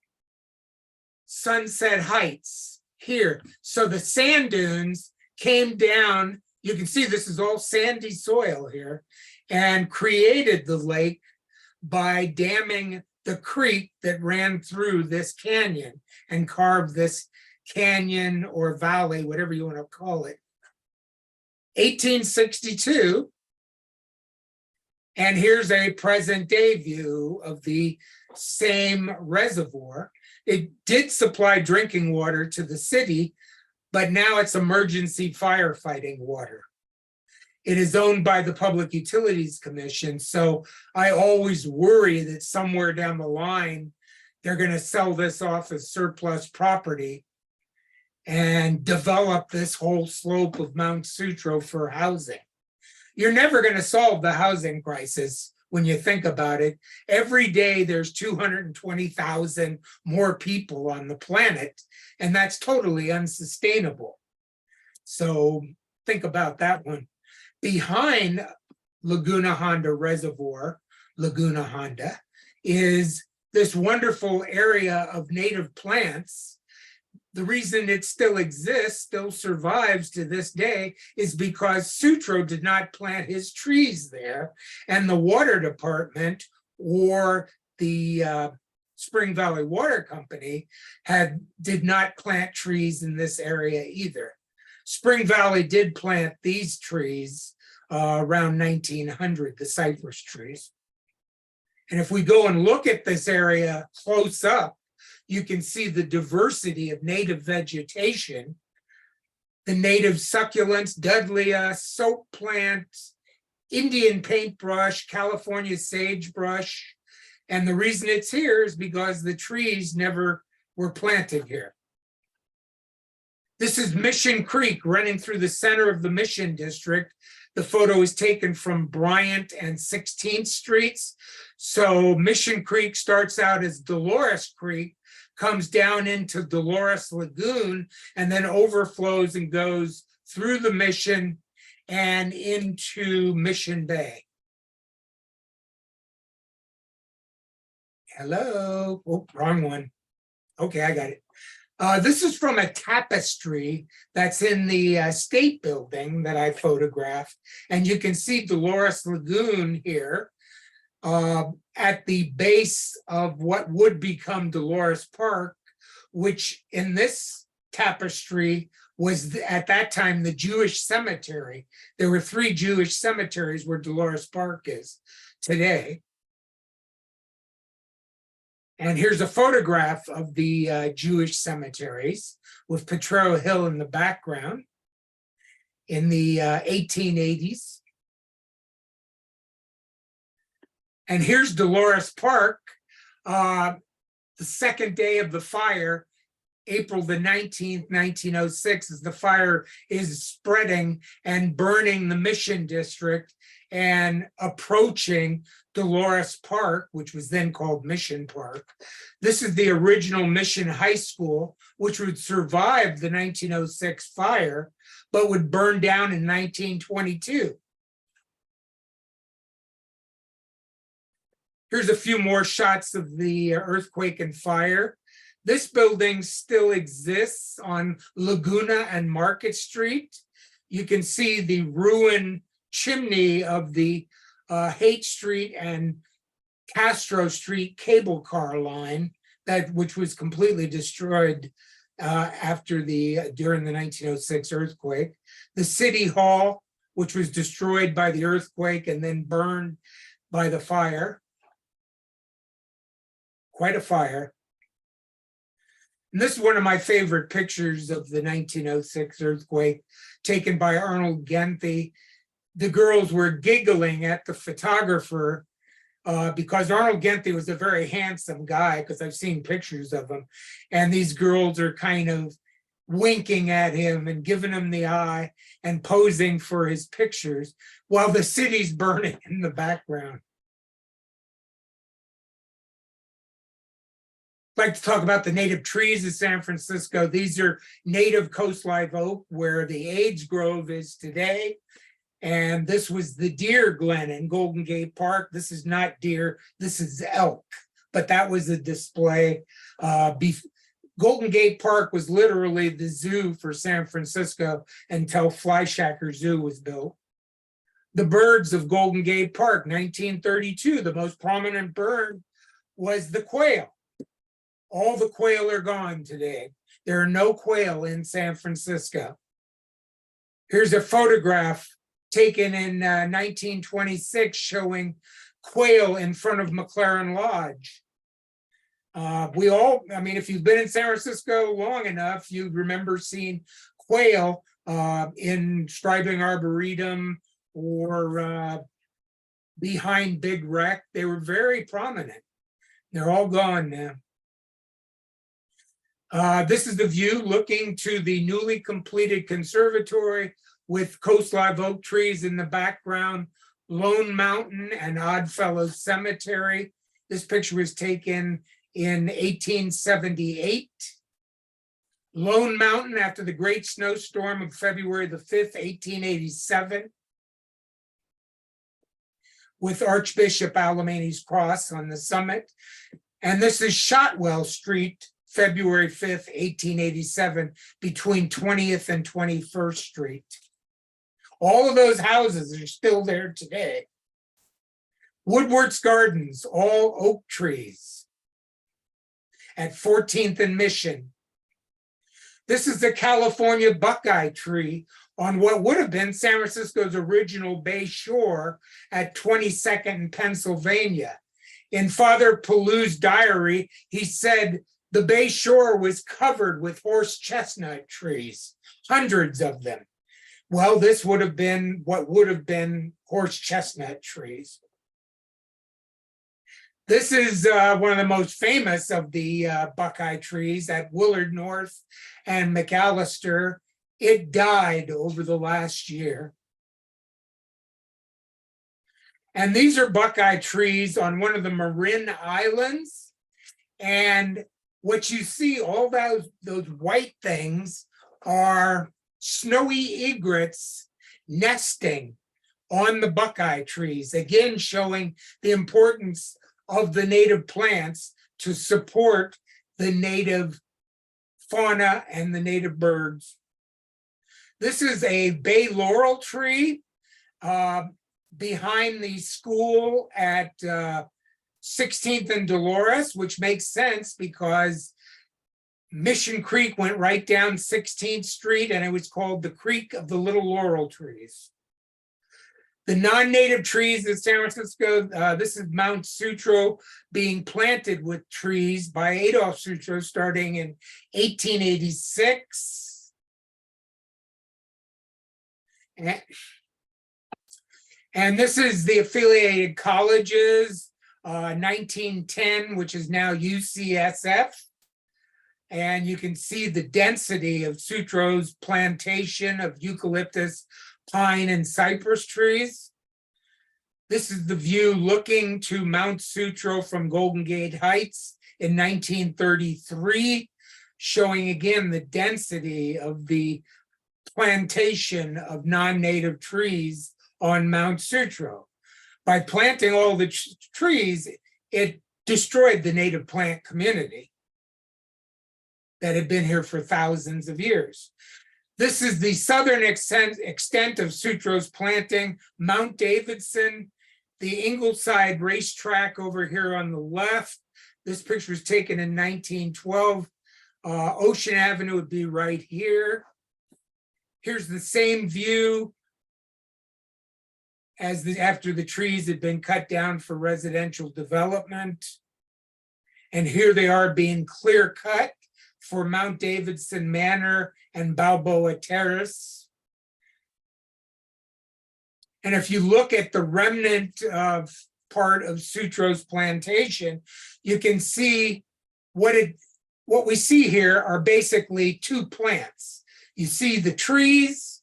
Sunset Heights here. So the sand dunes came down. You can see this is all sandy soil here, and created the lake by damming the creek that ran through this canyon and carved this canyon or valley, whatever you want to call it. 1862, and here's a present day view of the same reservoir. It did supply drinking water to the city, but now it's emergency firefighting water. It is owned by the Public Utilities Commission, so I always worry that somewhere down the line, they're going to sell this off as surplus property and develop this whole slope of Mount Sutro for housing. You're never going to solve the housing crisis when you think about it. Every day there's 220,000 more people on the planet, and that's totally unsustainable. So think about that one. Behind Laguna Honda Reservoir, Laguna Honda, is this wonderful area of native plants. The reason it still exists, still survives to this day, is because Sutro did not plant his trees there, and the water department or the Spring Valley Water Company did not plant trees in this area either. Spring Valley did plant these trees around 1900, the cypress trees. And if we go and look at this area close up, you can see the diversity of native vegetation, the native succulents, Dudleya, soap plant, Indian paintbrush, California sagebrush. And the reason it's here is because the trees never were planted here. This is Mission Creek running through the center of the Mission District. The photo is taken from Bryant and 16th Streets. So Mission Creek starts out as Dolores Creek, comes down into Dolores Lagoon, and then overflows and goes through the Mission and into Mission Bay. Hello. Oh, wrong one. Okay, I got it. This is from a tapestry that's in the State Building that I photographed. And you can see Dolores Lagoon here at the base of what would become Dolores Park, which in this tapestry was at that time the Jewish cemetery. There were 3 Jewish cemeteries where Dolores Park is today. And here's a photograph of the Jewish cemeteries with Potrero Hill in the background in the 1880s. And here's Dolores Park, the second day of the fire, April the 19th, 1906, as the fire is spreading and burning the Mission District and approaching Dolores Park, which was then called Mission Park. This is the original Mission High School, which would survive the 1906 fire, but would burn down in 1922. Here's a few more shots of the earthquake and fire. This building still exists on Laguna and Market Street. You can see the ruined chimney of the Haight Street and Castro Street cable car line which was completely destroyed during the 1906 earthquake. The City Hall, which was destroyed by the earthquake and then burned by the fire. Quite a fire. And this is one of my favorite pictures of the 1906 earthquake, taken by Arnold Genthy. The girls were giggling at the photographer because Arnold Genthy was a very handsome guy, because I've seen pictures of him. And these girls are kind of winking at him and giving him the eye and posing for his pictures while the city's burning in the background. I'd like to talk about the native trees of San Francisco. These are native coast live oak, where the Age Grove is today. And this was the deer glen in Golden Gate Park. This is not deer, this is elk, but that was a display. Golden Gate Park was literally the zoo for San Francisco until Flyshacker Zoo was built. The birds of Golden Gate Park, 1932, the most prominent bird was the quail. All the quail are gone today. There are no quail in San Francisco. Here's a photograph taken in 1926 showing quail in front of McLaren Lodge. If you've been in San Francisco long enough, you remember seeing quail in Stribing Arboretum or behind Big Wreck. They were very prominent. They're all gone now. This is the view looking to the newly completed conservatory with coast live oak trees in the background, Lone Mountain and Oddfellows Cemetery. This picture was taken in 1878. Lone Mountain after the great snowstorm of February the 5th, 1887, with Archbishop Alemany's cross on the summit. And this is Shotwell Street, February 5th, 1887, between 20th and 21st Street. All of those houses are still there today. Woodward's Gardens, all oak trees at 14th and Mission. This is the California buckeye tree on what would have been San Francisco's original bay shore at 22nd and Pennsylvania. In Father Palou's diary, he said the bay shore was covered with horse chestnut trees, hundreds of them. Well, this would have been what would have been horse chestnut trees. This is one of the most famous of the buckeye trees at Willard North and McAllister. It died over the last year. And these are buckeye trees on one of the Marin Islands. And what you see, all those white things are snowy egrets nesting on the buckeye trees, again showing the importance of the native plants to support the native fauna and the native birds. This is a bay laurel tree behind the school at 16th and Dolores, which makes sense because Mission Creek went right down 16th Street and it was called the Creek of the Little Laurel Trees. The non-native trees in San Francisco, this is Mount Sutro being planted with trees by Adolph Sutro starting in 1886. And this is the affiliated colleges, 1910, which is now UCSF. And you can see the density of Sutro's plantation of eucalyptus, pine, and cypress trees. This is the view looking to Mount Sutro from Golden Gate Heights in 1933, showing again the density of the plantation of non-native trees on Mount Sutro. By planting all the trees, it destroyed the native plant community that had been here for thousands of years. This is the southern extent of Sutro's planting, Mount Davidson, the Ingleside racetrack over here on the left. This picture was taken in 1912. Ocean Avenue would be right here. Here's the same view as after the trees had been cut down for residential development. And here they are being clear cut for Mount Davidson Manor and Balboa Terrace. And if you look at the remnant of part of Sutro's plantation, you can see what we see here are basically two plants. You see the trees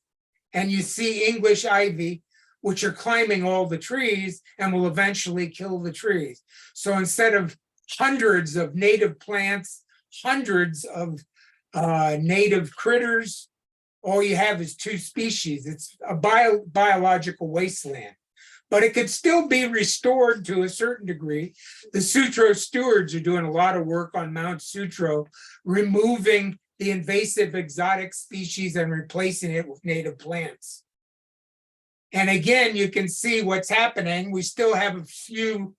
and you see English ivy, which are climbing all the trees and will eventually kill the trees. So instead of hundreds of native plants, hundreds of native critters, all you have is two species. It's a biological wasteland, but it could still be restored to a certain degree. The Sutro stewards are doing a lot of work on Mount Sutro, removing the invasive exotic species and replacing it with native plants. And again, you can see what's happening. We still have a few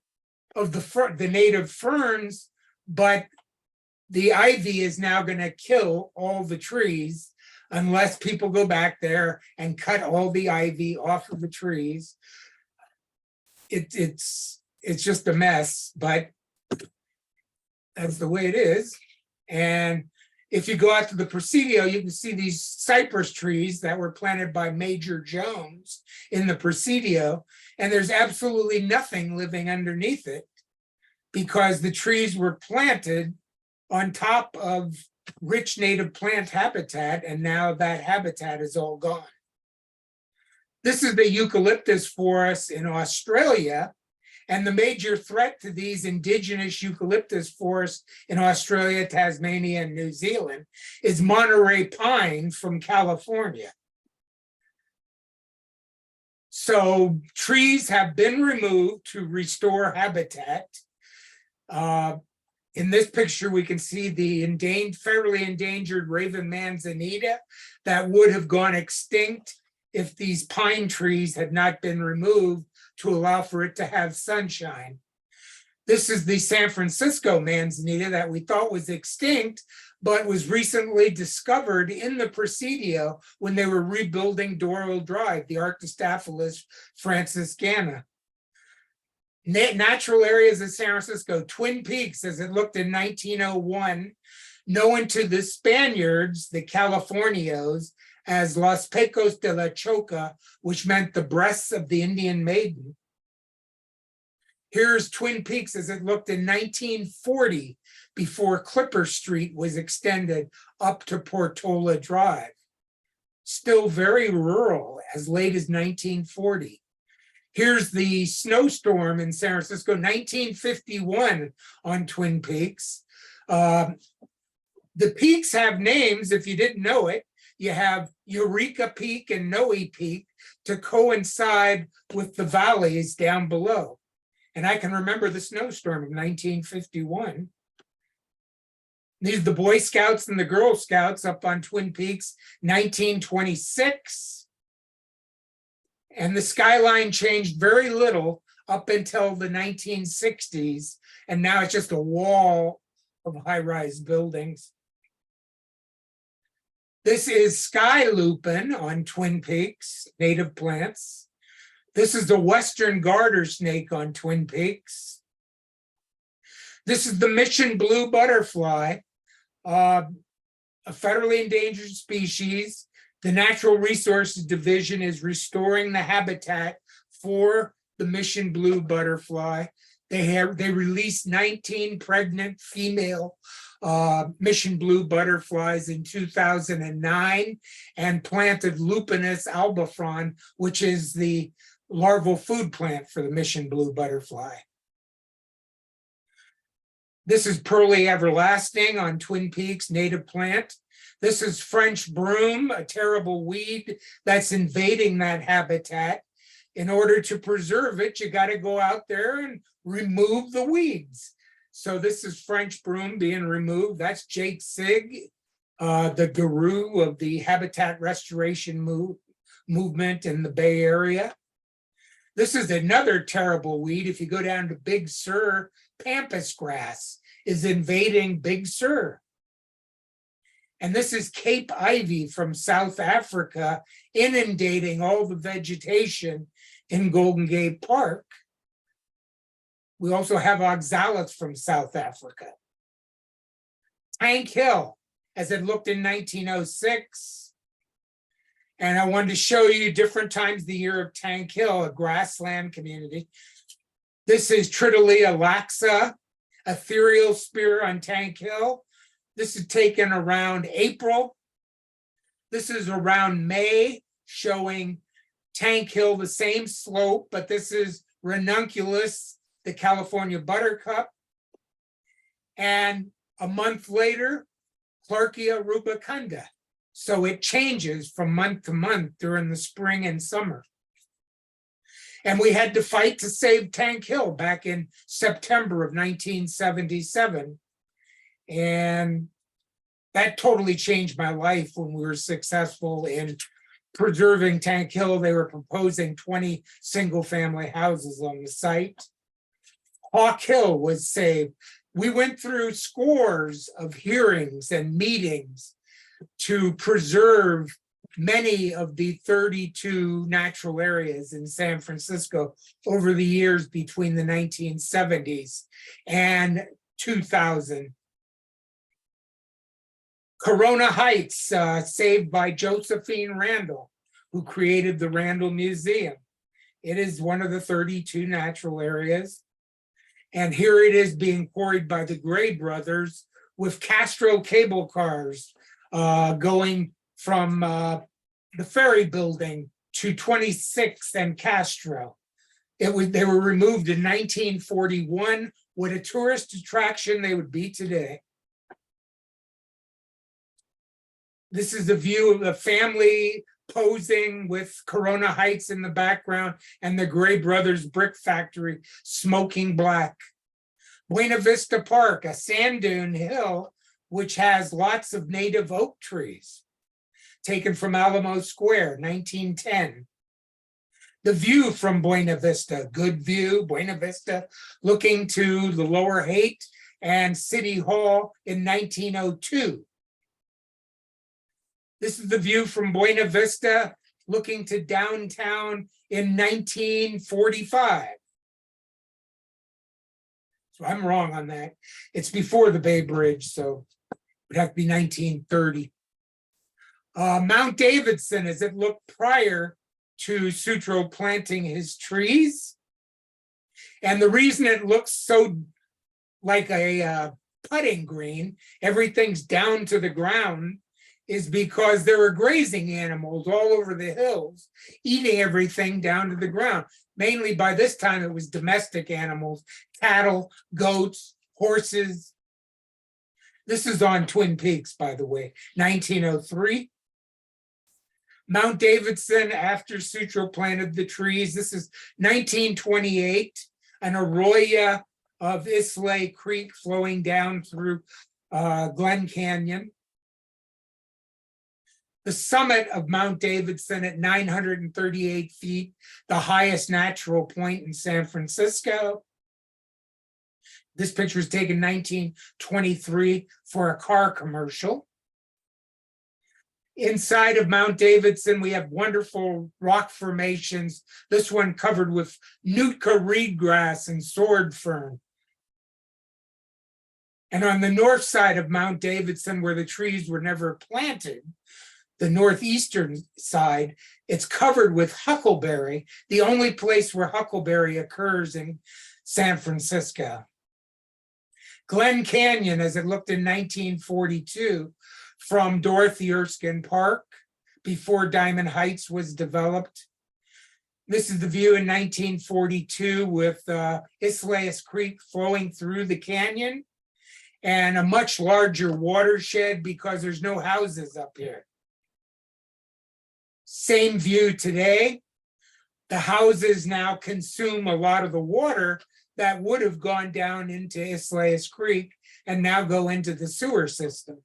of the native ferns, but the ivy is now going to kill all the trees unless people go back there and cut all the ivy off of the trees. It's just a mess, but that's the way it is. And if you go out to the Presidio, you can see these cypress trees that were planted by Major Jones in the Presidio, and there's absolutely nothing living underneath it because the trees were planted on top of rich native plant habitat, and now that habitat is all gone. This is the eucalyptus forest in Australia, and the major threat to these indigenous eucalyptus forests in Australia, Tasmania, and New Zealand is Monterey pine from California. So trees have been removed to restore habitat. In this picture, we can see the federally endangered raven manzanita that would have gone extinct if these pine trees had not been removed to allow for it to have sunshine. This is the San Francisco manzanita that we thought was extinct, but was recently discovered in the Presidio when they were rebuilding Doral Drive, the Arctostaphylos franciscana. Natural areas of San Francisco, Twin Peaks, as it looked in 1901, known to the Spaniards, the Californios, as Los Pecos de la Choca, which meant the breasts of the Indian maiden. Here's Twin Peaks as it looked in 1940, before Clipper Street was extended up to Portola Drive. Still very rural, as late as 1940. Here's the snowstorm in San Francisco, 1951 on Twin Peaks. The peaks have names, if you didn't know it. You have Eureka Peak and Noe Peak to coincide with the valleys down below. And I can remember the snowstorm of 1951. These are the Boy Scouts and the Girl Scouts up on Twin Peaks, 1926. And the skyline changed very little up until the 1960s. And now it's just a wall of high-rise buildings. This is sky lupin on Twin Peaks, native plants. This is the western garter snake on Twin Peaks. This is the mission blue butterfly, a federally endangered species. The Natural Resources Division is restoring the habitat for the mission blue butterfly. They released 19 pregnant female mission blue butterflies in 2009 and planted Lupinus albifron, which is the larval food plant for the mission blue butterfly. This is Pearly Everlasting on Twin Peaks, native plant. This is French broom, a terrible weed that's invading that habitat. In order to preserve it, you got to go out there and remove the weeds. So this is French broom being removed. That's Jake Sigg, the guru of the habitat restoration movement in the Bay Area. This is another terrible weed. If you go down to Big Sur, pampas grass is invading Big Sur. And this is Cape ivy from South Africa, inundating all the vegetation in Golden Gate Park. We also have oxalis from South Africa. Tank Hill, as it looked in 1906. And I wanted to show you different times of the year of Tank Hill, a grassland community. This is Tritilia laxa, ethereal spear on Tank Hill. This is taken around April. This is around May, showing Tank Hill, the same slope, but this is ranunculus, the California buttercup. And a month later, Clarkia rubicunda. So it changes from month to month during the spring and summer. And we had to fight to save Tank Hill back in September of 1977. And that totally changed my life when we were successful in preserving Tank Hill. They were proposing 20 single-family houses on the site. Hawk Hill was saved. We went through scores of hearings and meetings to preserve many of the 32 natural areas in San Francisco over the years between the 1970s and 2000. Corona Heights, saved by Josephine Randall, who created the Randall Museum. It is one of the 32 natural areas. And here it is being quarried by the Gray brothers with Castro cable cars going from the ferry building to 26th and Castro. They were removed in 1941. What a tourist attraction they would be today. This is a view of the family posing with Corona Heights in the background and the Gray Brothers brick factory smoking black. Buena Vista Park, a sand dune hill, which has lots of native oak trees, taken from Alamo Square, 1910. The view from Buena Vista, good view, Buena Vista, looking to the Lower Haight and City Hall in 1902. This is the view from Buena Vista, looking to downtown in 1945. So I'm wrong on that. It's before the Bay Bridge, so it would have to be 1930. Mount Davidson, as it looked prior to Sutro planting his trees. And the reason it looks so like a putting green, everything's down to the ground, is because there were grazing animals all over the hills, eating everything down to the ground. Mainly by this time, it was domestic animals, cattle, goats, horses. This is on Twin Peaks, by the way, 1903. Mount Davidson, after Sutro planted the trees, this is 1928, an arroyo of Islay Creek flowing down through Glen Canyon. The summit of Mount Davidson at 938 feet, the highest natural point in San Francisco. This picture was taken 1923 for a car commercial. Inside of Mount Davidson, we have wonderful rock formations. This one covered with Nootka reedgrass and sword fern. And on the north side of Mount Davidson, where the trees were never planted, the northeastern side, it's covered with huckleberry, the only place where huckleberry occurs in San Francisco. Glen Canyon, as it looked in 1942, from Dorothy Erskine Park, before Diamond Heights was developed. This is the view in 1942 with Islay Creek flowing through the canyon and a much larger watershed because there's no houses up here. Same view today. The houses now consume a lot of the water that would have gone down into Islay Creek and now go into the sewer system.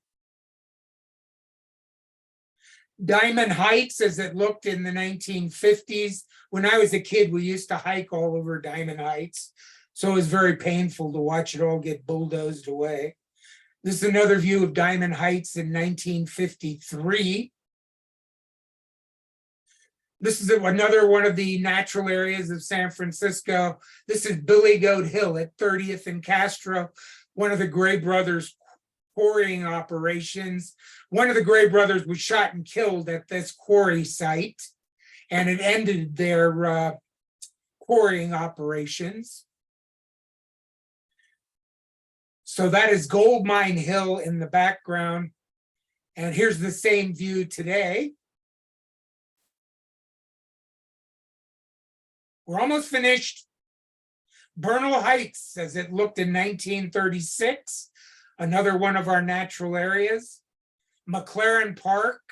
Diamond Heights as it looked in the 1950s. When I was a kid, we used to hike all over Diamond Heights. So it was very painful to watch it all get bulldozed away. This is another view of Diamond Heights in 1953. This is another one of the natural areas of San Francisco. This is Billy Goat Hill at 30th and Castro, one of the Gray brothers' quarrying operations. One of the Gray brothers was shot and killed at this quarry site, and it ended their quarrying operations. So that is Gold Mine Hill in the background. And here's the same view today. We're almost finished. Bernal Heights, as it looked in 1936, another one of our natural areas. McLaren Park,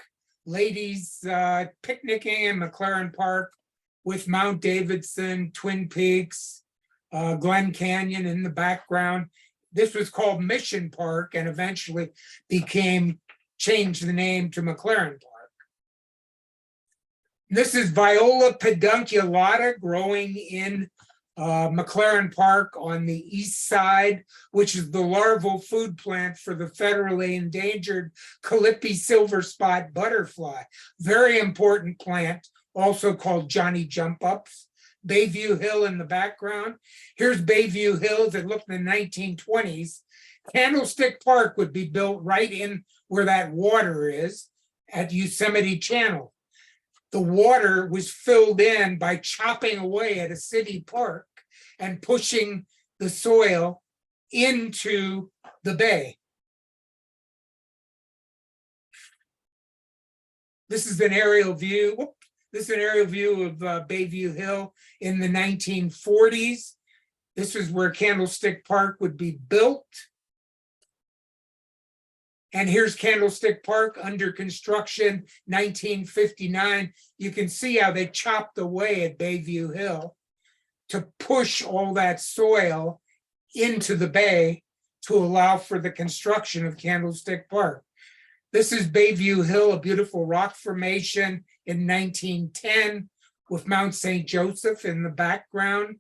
ladies picnicking in McLaren Park with Mount Davidson, Twin Peaks, Glen Canyon in the background. This was called Mission Park and eventually changed the name to McLaren Park. This is Viola pedunculata growing in McLaren Park on the east side, which is the larval food plant for the federally endangered Calliope silver spot butterfly. Very important plant, also called Johnny Jump Ups. Bayview Hill in the background. Here's Bayview Hills. It looked in the 1920s. Candlestick Park would be built right in where that water is at Yosemite Channel. The water was filled in by chopping away at a city park and pushing the soil into the bay. This is an aerial view. This is an aerial view of Bayview Hill in the 1940s. This is where Candlestick Park would be built. And here's Candlestick Park under construction, 1959. You can see how they chopped away at Bayview Hill to push all that soil into the bay to allow for the construction of Candlestick Park. This is Bayview Hill, a beautiful rock formation in 1910 with Mount St. Joseph in the background.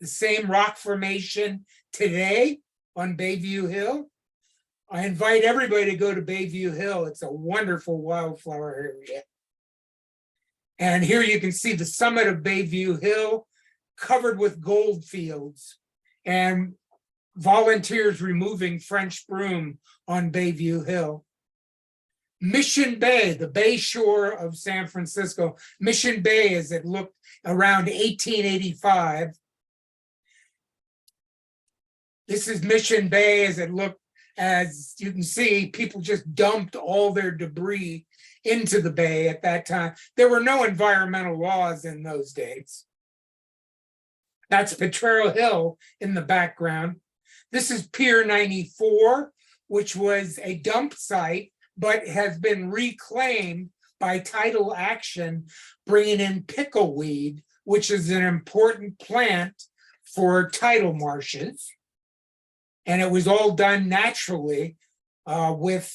The same rock formation today on Bayview Hill. I invite everybody to go to Bayview Hill. It's a wonderful wildflower area. And here you can see the summit of Bayview Hill covered with gold fields and volunteers removing French broom on Bayview Hill. Mission Bay, the bay shore of San Francisco. Mission Bay as it looked around 1885. This is Mission Bay as it looked, as you can see, people just dumped all their debris into the bay at that time. There were no environmental laws in those days. That's Potrero Hill in the background. This is Pier 94, which was a dump site, but has been reclaimed by tidal action, bringing in pickleweed, which is an important plant for tidal marshes. And it was all done naturally with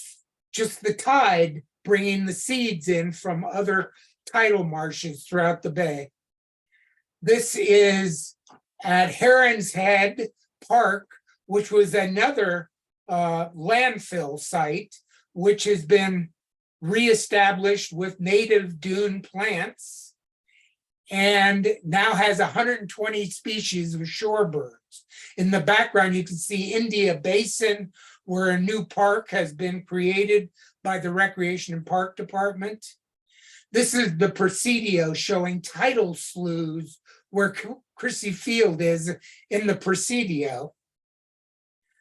just the tide bringing the seeds in from other tidal marshes throughout the bay. This is at Heron's Head Park, which was another landfill site, which has been reestablished with native dune plants and now has 120 species of shorebirds. In the background, you can see India Basin, where a new park has been created by the Recreation and Park Department. This is the Presidio showing tidal sloughs where Chrissy Field is in the Presidio.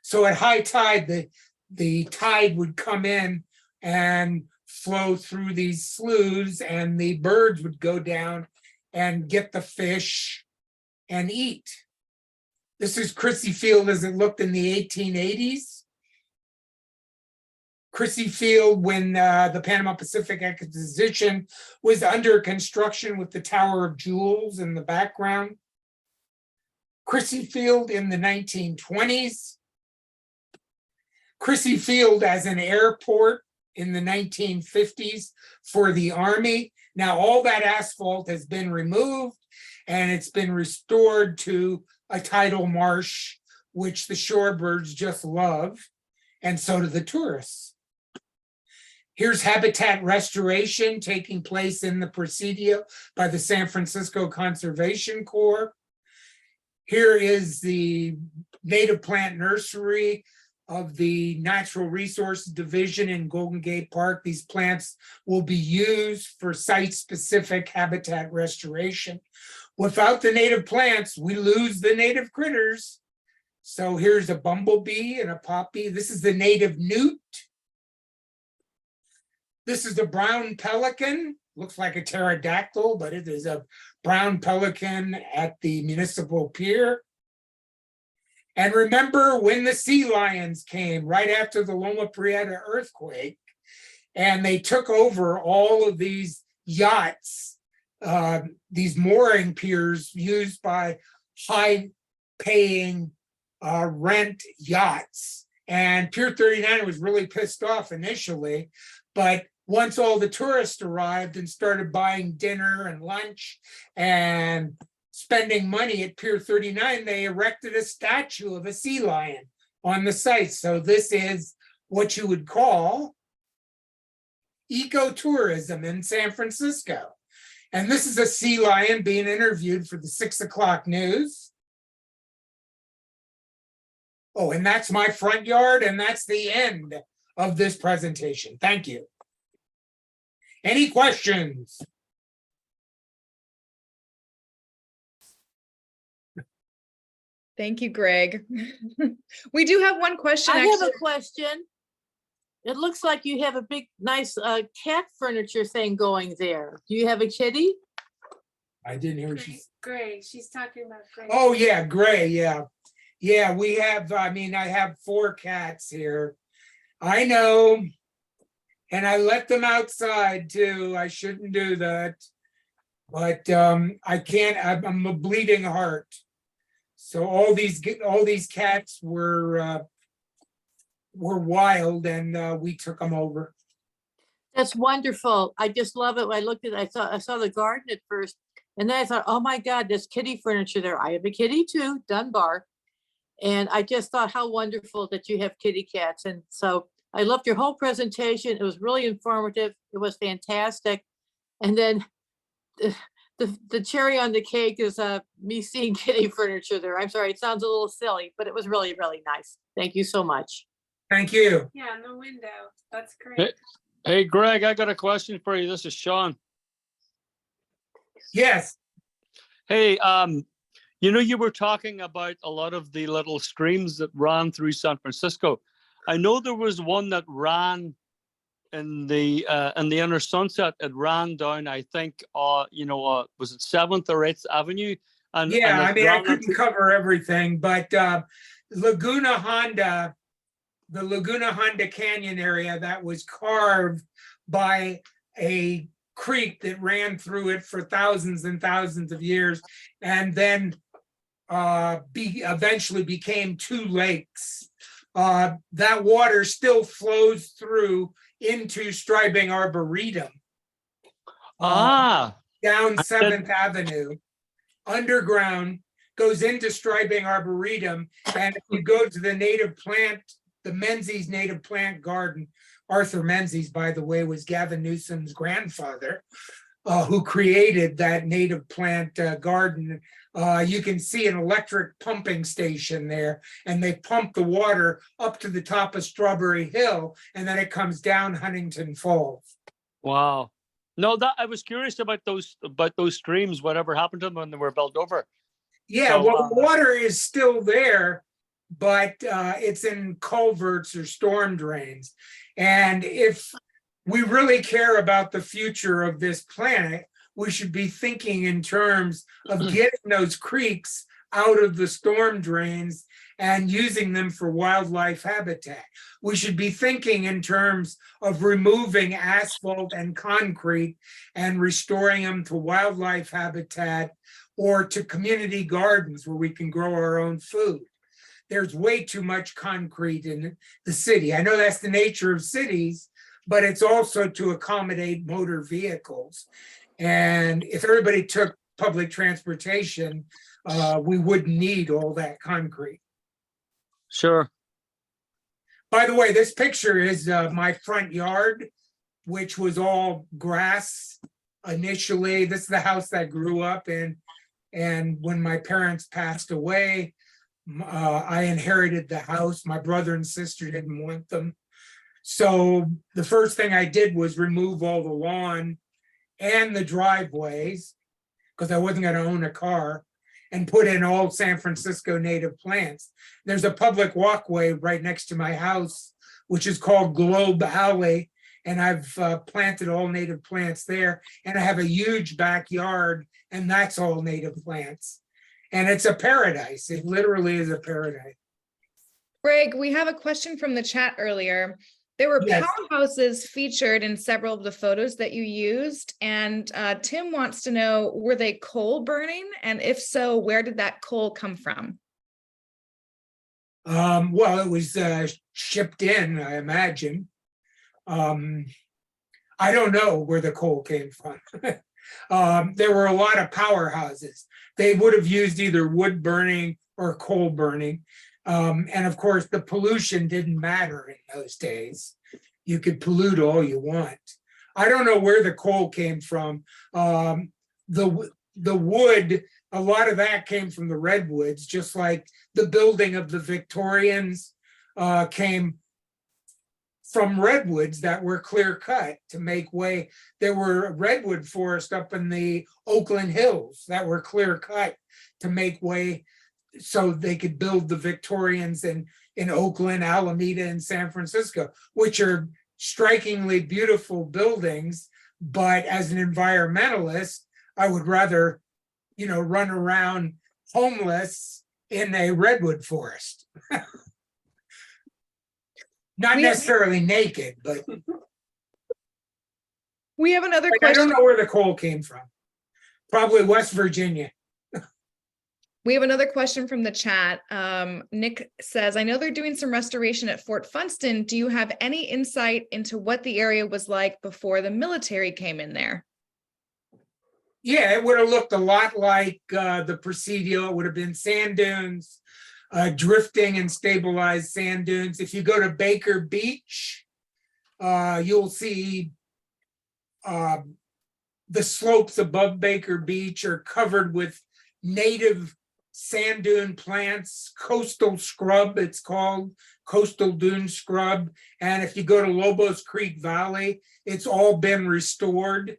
So at high tide, the tide would come in and flow through these sloughs, and the birds would go down and get the fish and eat. This is Chrissy Field as it looked in the 1880s. Chrissy Field when the Panama Pacific Exposition was under construction with the Tower of Jewels in the background. Chrissy Field in the 1920s. Chrissy Field as an airport in the 1950s for the Army. Now, all that asphalt has been removed and it's been restored to a tidal marsh, which the shorebirds just love, and so do the tourists. Here's habitat restoration taking place in the Presidio by the San Francisco Conservation Corps. Here is the native plant nursery of the Natural Resources Division in Golden Gate Park. These plants will be used for site-specific habitat restoration. Without the native plants, we lose the native critters. So here's a bumblebee and a poppy. This is the native newt. This is a brown pelican. Looks like a pterodactyl, but it is a brown pelican at the municipal pier. And remember when the sea lions came right after the Loma Prieta earthquake, and they took over all of these yachts, these mooring piers used by high-paying rent yachts. And Pier 39 was really pissed off initially, but once all the tourists arrived and started buying dinner and lunch and spending money at Pier 39, they erected a statue of a sea lion on the site. So this is what you would call ecotourism in San Francisco. And this is a sea lion being interviewed for the 6 o'clock news. Oh, and that's my front yard, and that's the end of this presentation. Thank you. Any questions? Thank you, Greg. We do have one question. I have a question. It looks like you have a big, nice cat furniture thing going there. Do you have a kitty? I didn't hear she's. Gray, she's talking about Gray. Oh, yeah, Gray, yeah. Yeah, we have, I have 4 cats here. I know. And I let them outside too. I shouldn't do that. But I can't, I'm a bleeding heart. So all these cats were wild, and we took them over. That's wonderful. I just love it. When I looked at it, I saw the garden at first, and then I thought, oh my God, there's kitty furniture there. I have a kitty too, Dunbar. And I just thought how wonderful that you have kitty cats. And so I loved your whole presentation. It was really informative. It was fantastic. And then the cherry on the cake is me seeing kitty furniture there. I'm sorry, it sounds a little silly, but it was really, really nice. Thank you so much. Thank you. Yeah, in the window. That's great. Hey, Greg, I got a question for you. This is Sean. Yes. Hey, you were talking about a lot of the little streams that ran through San Francisco. I know there was one that ran in the inner Sunset. It ran down, I think, was it 7th or 8th Avenue? And yeah, and I couldn't cover everything, but Laguna Honda, the Laguna Honda Canyon area that was carved by a creek that ran through it for thousands and thousands of years, and then eventually became 2 lakes. That water still flows through into Stribing Arboretum. Down 7th Avenue, underground, goes into Stribing Arboretum. And if you go to the native plant, the Menzies Native Plant Garden, Arthur Menzies, by the way, was Gavin Newsom's grandfather, who created that native plant garden. You can see an electric pumping station there, and they pump the water up to the top of Strawberry Hill, and then it comes down Huntington Falls. Wow. No, that I was curious about those streams, whatever happened to them when they were built over. Yeah, So, well, the water is still there, but it's in culverts or storm drains. And if we really care about the future of this planet, we should be thinking in terms of getting those creeks out of the storm drains and using them for wildlife habitat. We should be thinking in terms of removing asphalt and concrete and restoring them to wildlife habitat or to community gardens where we can grow our own food. There's way too much concrete in the city. I know that's the nature of cities, but it's also to accommodate motor vehicles. And if everybody took public transportation, we wouldn't need all that concrete. Sure. By the way, this picture is my front yard, which was all grass initially. This is the house that I grew up in. And when my parents passed away, I inherited the house. My brother and sister didn't want them. So the first thing I did was remove all the lawn and the driveways, because I wasn't going to own a car, and put in all San Francisco native plants. There's a public walkway right next to my house, which is called Globe Alley. And I've planted all native plants there. And I have a huge backyard, and that's all native plants. And it's a paradise. It literally is a paradise. Greg, we have a question from the chat earlier. There were Yes. powerhouses featured in several of the photos that you used. And Tim wants to know, were they coal burning? And if so, where did that coal come from? Well, it was shipped in, I imagine. I don't know where the coal came from. There were a lot of powerhouses. They would have used either wood burning or coal burning. And of course, the pollution didn't matter in those days. You could pollute all you want. I don't know where the coal came from. The wood, a lot of that came from the redwoods, just like the building of the Victorians came from redwoods that were clear cut to make way. There were redwood forests up in the Oakland Hills that were clear cut to make way so they could build the Victorians in Oakland, Alameda, and San Francisco, which are strikingly beautiful buildings. But as an environmentalist, I would rather, run around homeless in a redwood forest. Not necessarily naked, but We have another I question. don't know where the coal came from. Probably West Virginia. We have another question from the chat. Nick says, I know they're doing some restoration at Fort Funston. Do you have any insight into what the area was like before the military came in there? Yeah, it would have looked a lot like the Presidio. It would have been sand dunes, drifting and stabilized sand dunes. If you go to Baker Beach, you'll see the slopes above Baker Beach are covered with native sand dune plants, coastal scrub, it's called coastal dune scrub. And if you go to Lobos Creek Valley, it's all been restored.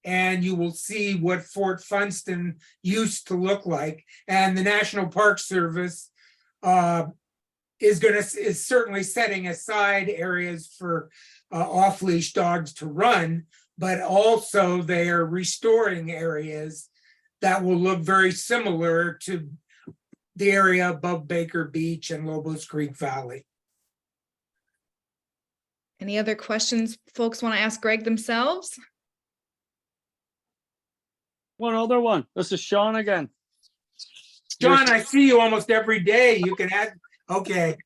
And you will see what Fort Funston used to look like. And the National Park Service is certainly setting aside areas for off-leash dogs to run, but also they are restoring areas that will look very similar to the area above Baker Beach and Lobos Creek Valley. Any other questions folks want to ask Greg themselves? One other one. This is Sean again. John, I see you almost every day. You can add, okay.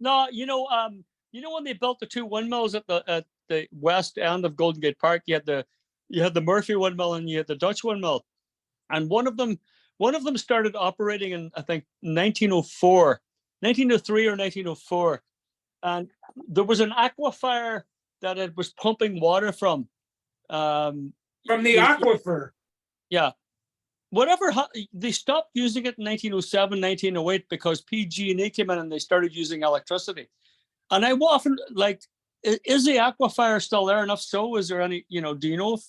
No, when they built the two windmills at the west end of Golden Gate Park, you had the Murphy windmill and you had the Dutch windmill, and one of them started operating in, I think, 1903 or 1904, and there was an aquifer that it was pumping water from. From the aquifer. Yeah. Whatever, they stopped using it in 1907, 1908 because PG&E came in and they started using electricity. And I often is the aquifer still there? And if so, is there any, do you know if,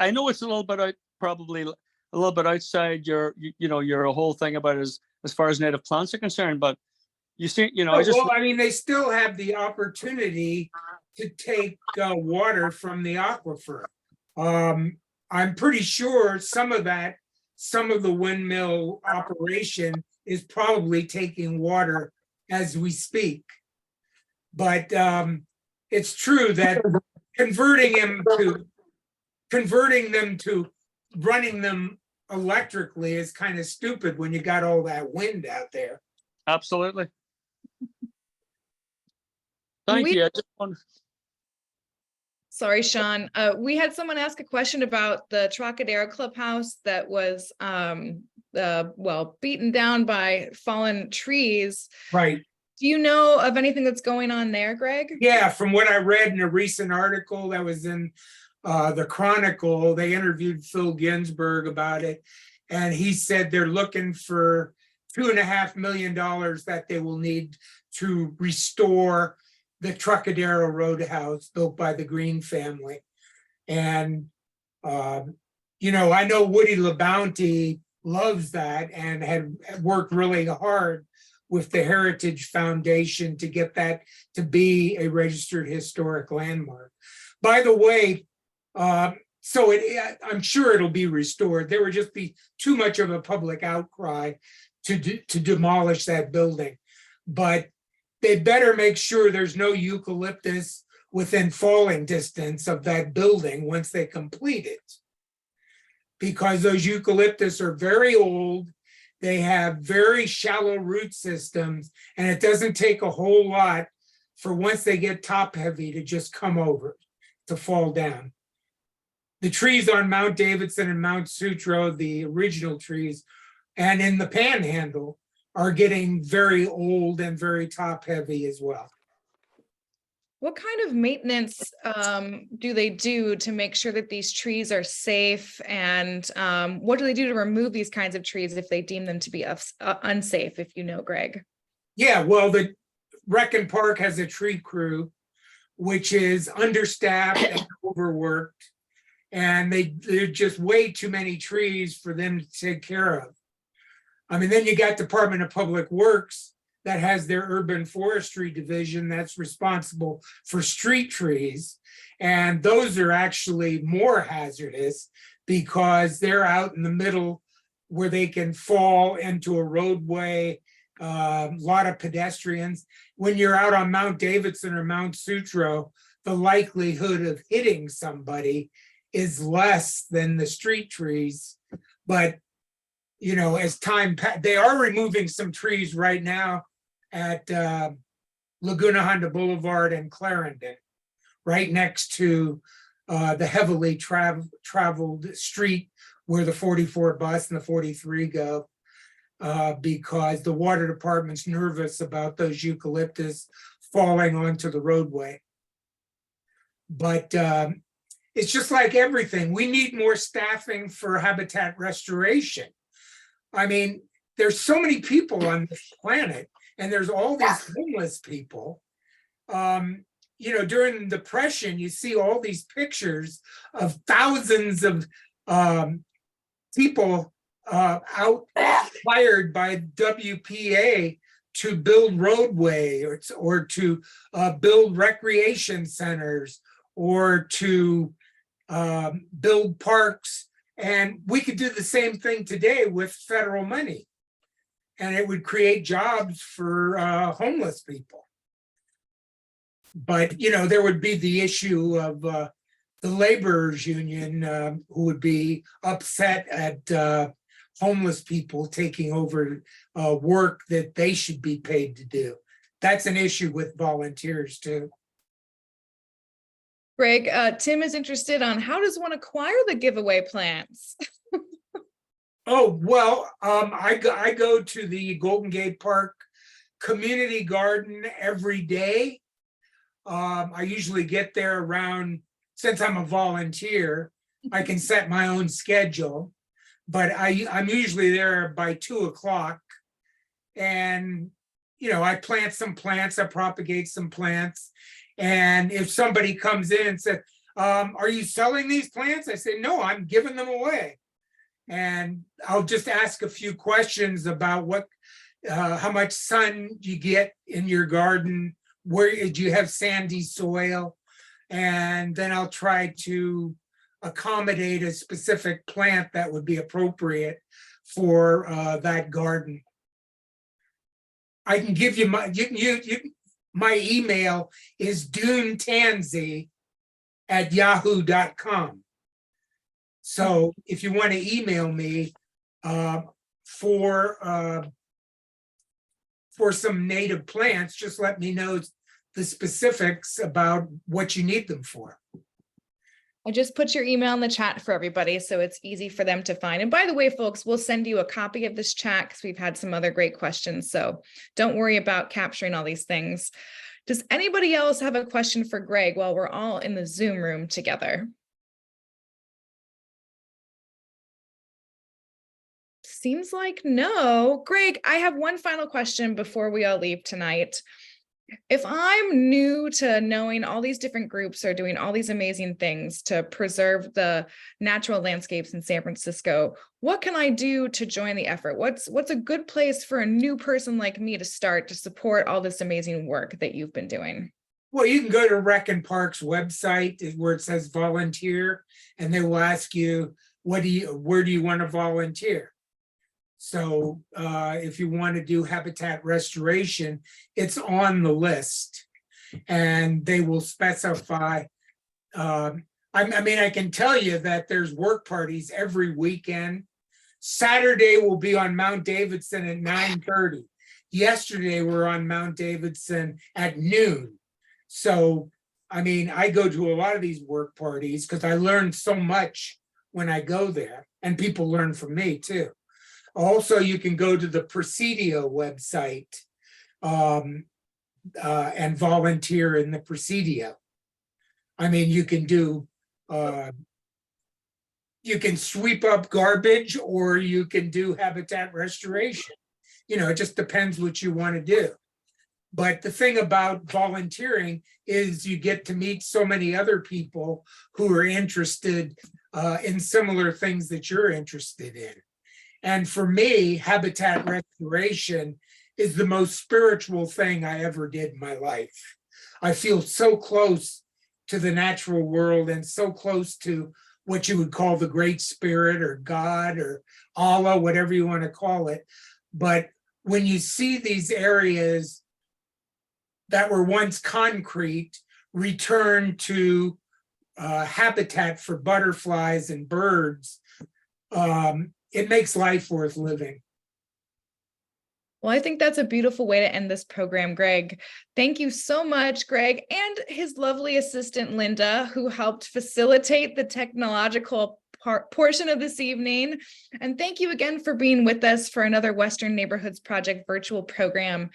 I know it's a little bit out, probably a little bit outside your whole thing about as far as native plants are concerned, but you see, they still have the opportunity to take water from the aquifer. I'm pretty sure some of the windmill operation is probably taking water as we speak. But it's true that converting them to running them electrically is kind of stupid when you got all that wind out there. Absolutely. Thank We- you. I just want, Sorry, Sean. We had someone ask a question about the Trocadero clubhouse that was beaten down by fallen trees. Right. Do you know of anything that's going on there, Greg? Yeah, from what I read in a recent article that was in the Chronicle, they interviewed Phil Ginsburg about it. And he said they're looking for $2.5 million that they will need to restore the Trocadero Roadhouse built by the Green family. And, I know Woody LaBounty loves that and had worked really hard with the Heritage Foundation to get that to be a registered historic landmark. By the way, I'm sure it'll be restored. There would just be too much of a public outcry to demolish that building. But they better make sure there's no eucalyptus within falling distance of that building once they complete it. Because those eucalyptus are very old, they have very shallow root systems, and it doesn't take a whole lot for once they get top heavy to just come over, to fall down. The trees on Mount Davidson and Mount Sutro, the original trees, and in the Panhandle, are getting very old and very top heavy as well. What kind of maintenance do they do to make sure that these trees are safe? And what do they do to remove these kinds of trees if they deem them to be unsafe, if you know, Greg? Yeah, well, the Rec and Park has a tree crew, which is understaffed and overworked. And they're just way too many trees for them to take care of. I mean, then you got Department of Public Works that has their urban forestry division that's responsible for street trees. And those are actually more hazardous because they're out in the middle where they can fall into a roadway, a lot of pedestrians. When you're out on Mount Davidson or Mount Sutro, the likelihood of hitting somebody is less than the street trees. But as time passes, they are removing some trees right now at Laguna Honda Boulevard and Clarendon, right next to the heavily traveled street where the 44 bus and the 43 go, because the water department's nervous about those eucalyptus falling onto the roadway. But it's just like everything. We need more staffing for habitat restoration. I mean, there's so many people on this planet, and there's all these homeless people. During the Depression, you see all these pictures of thousands of people out hired by WPA to build roadway or to build recreation centers or to build parks. And we could do the same thing today with federal money. And it would create jobs for homeless people. But, there would be the issue of the laborers union who would be upset at homeless people taking over work that they should be paid to do. That's an issue with volunteers too. Greg, Tim is interested on how does one acquire the giveaway plants? Oh, well, I go to the Golden Gate Park Community Garden every day. I usually get there around, since I'm a volunteer, I can set my own schedule, but I'm usually there by 2:00. And, I plant some plants, I propagate some plants. And if somebody comes in and says, are you selling these plants? I say, no, I'm giving them away. And I'll just ask a few questions about how much sun you get in your garden, where do you have sandy soil? And then I'll try to accommodate a specific plant that would be appropriate for that garden. I can give you my email is dunetansy@yahoo.com. So if you want to email me for some native plants, just let me know the specifics about what you need them for. I just put your email in the chat for everybody, so it's easy for them to find. And by the way, folks, we'll send you a copy of this chat because we've had some other great questions. So don't worry about capturing all these things. Does anybody else have a question for Greg while we're all in the Zoom room together? Seems like no. Greg, I have one final question before we all leave tonight. If I'm new to knowing all these different groups are doing all these amazing things to preserve the natural landscapes in San Francisco, what can I do to join the effort? What's a good place for a new person like me to start to support all this amazing work that you've been doing? Well, you can go to Rec and Parks website where it says volunteer, and they will ask you, where do you want to volunteer? So if you want to do habitat restoration, it's on the list, and they will specify. I mean, I can tell you that there's work parties every weekend. Saturday will be on Mount Davidson at 9:30. Yesterday we're on Mount Davidson at noon. So, I mean, I go to a lot of these work parties because I learn so much when I go there, and people learn from me too. Also, you can go to the Presidio website and volunteer in the Presidio. I mean, you can do, you can sweep up garbage, or you can do habitat restoration. You know, it just depends what you want to do. But the thing about volunteering is you get to meet so many other people who are interested in similar things that you're interested in. And for me, habitat restoration is the most spiritual thing I ever did in my life. I feel so close to the natural world and so close to what you would call the Great Spirit or God or Allah, whatever you want to call it. But when you see these areas that were once concrete return to habitat for butterflies and birds, it makes life worth living. Well, I think that's a beautiful way to end this program, Greg. Thank you so much, Greg, and his lovely assistant, Linda, who helped facilitate the technological portion of this evening. And thank you again for being with us for another Western Neighborhoods Project virtual program.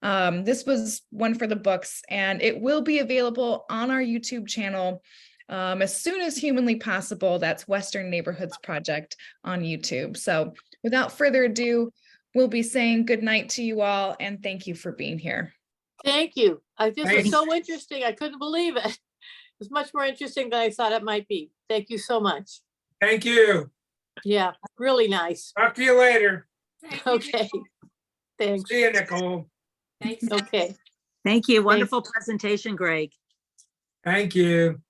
This was one for the books, and it will be available on our YouTube channel as soon as humanly possible. That's Western Neighborhoods Project on YouTube. So without further ado, we'll be saying good night to you all, and thank you for being here. Thank you. This Thanks. was so interesting. I couldn't believe it. It's much more interesting than I thought it might be. Thank you so much. Thank you. Yeah, really nice. Talk to you later. Thank you, Okay. Nicole. Thanks. See you, Nicole. Thanks. Okay. Thank you. Wonderful presentation, Greg. Thank you.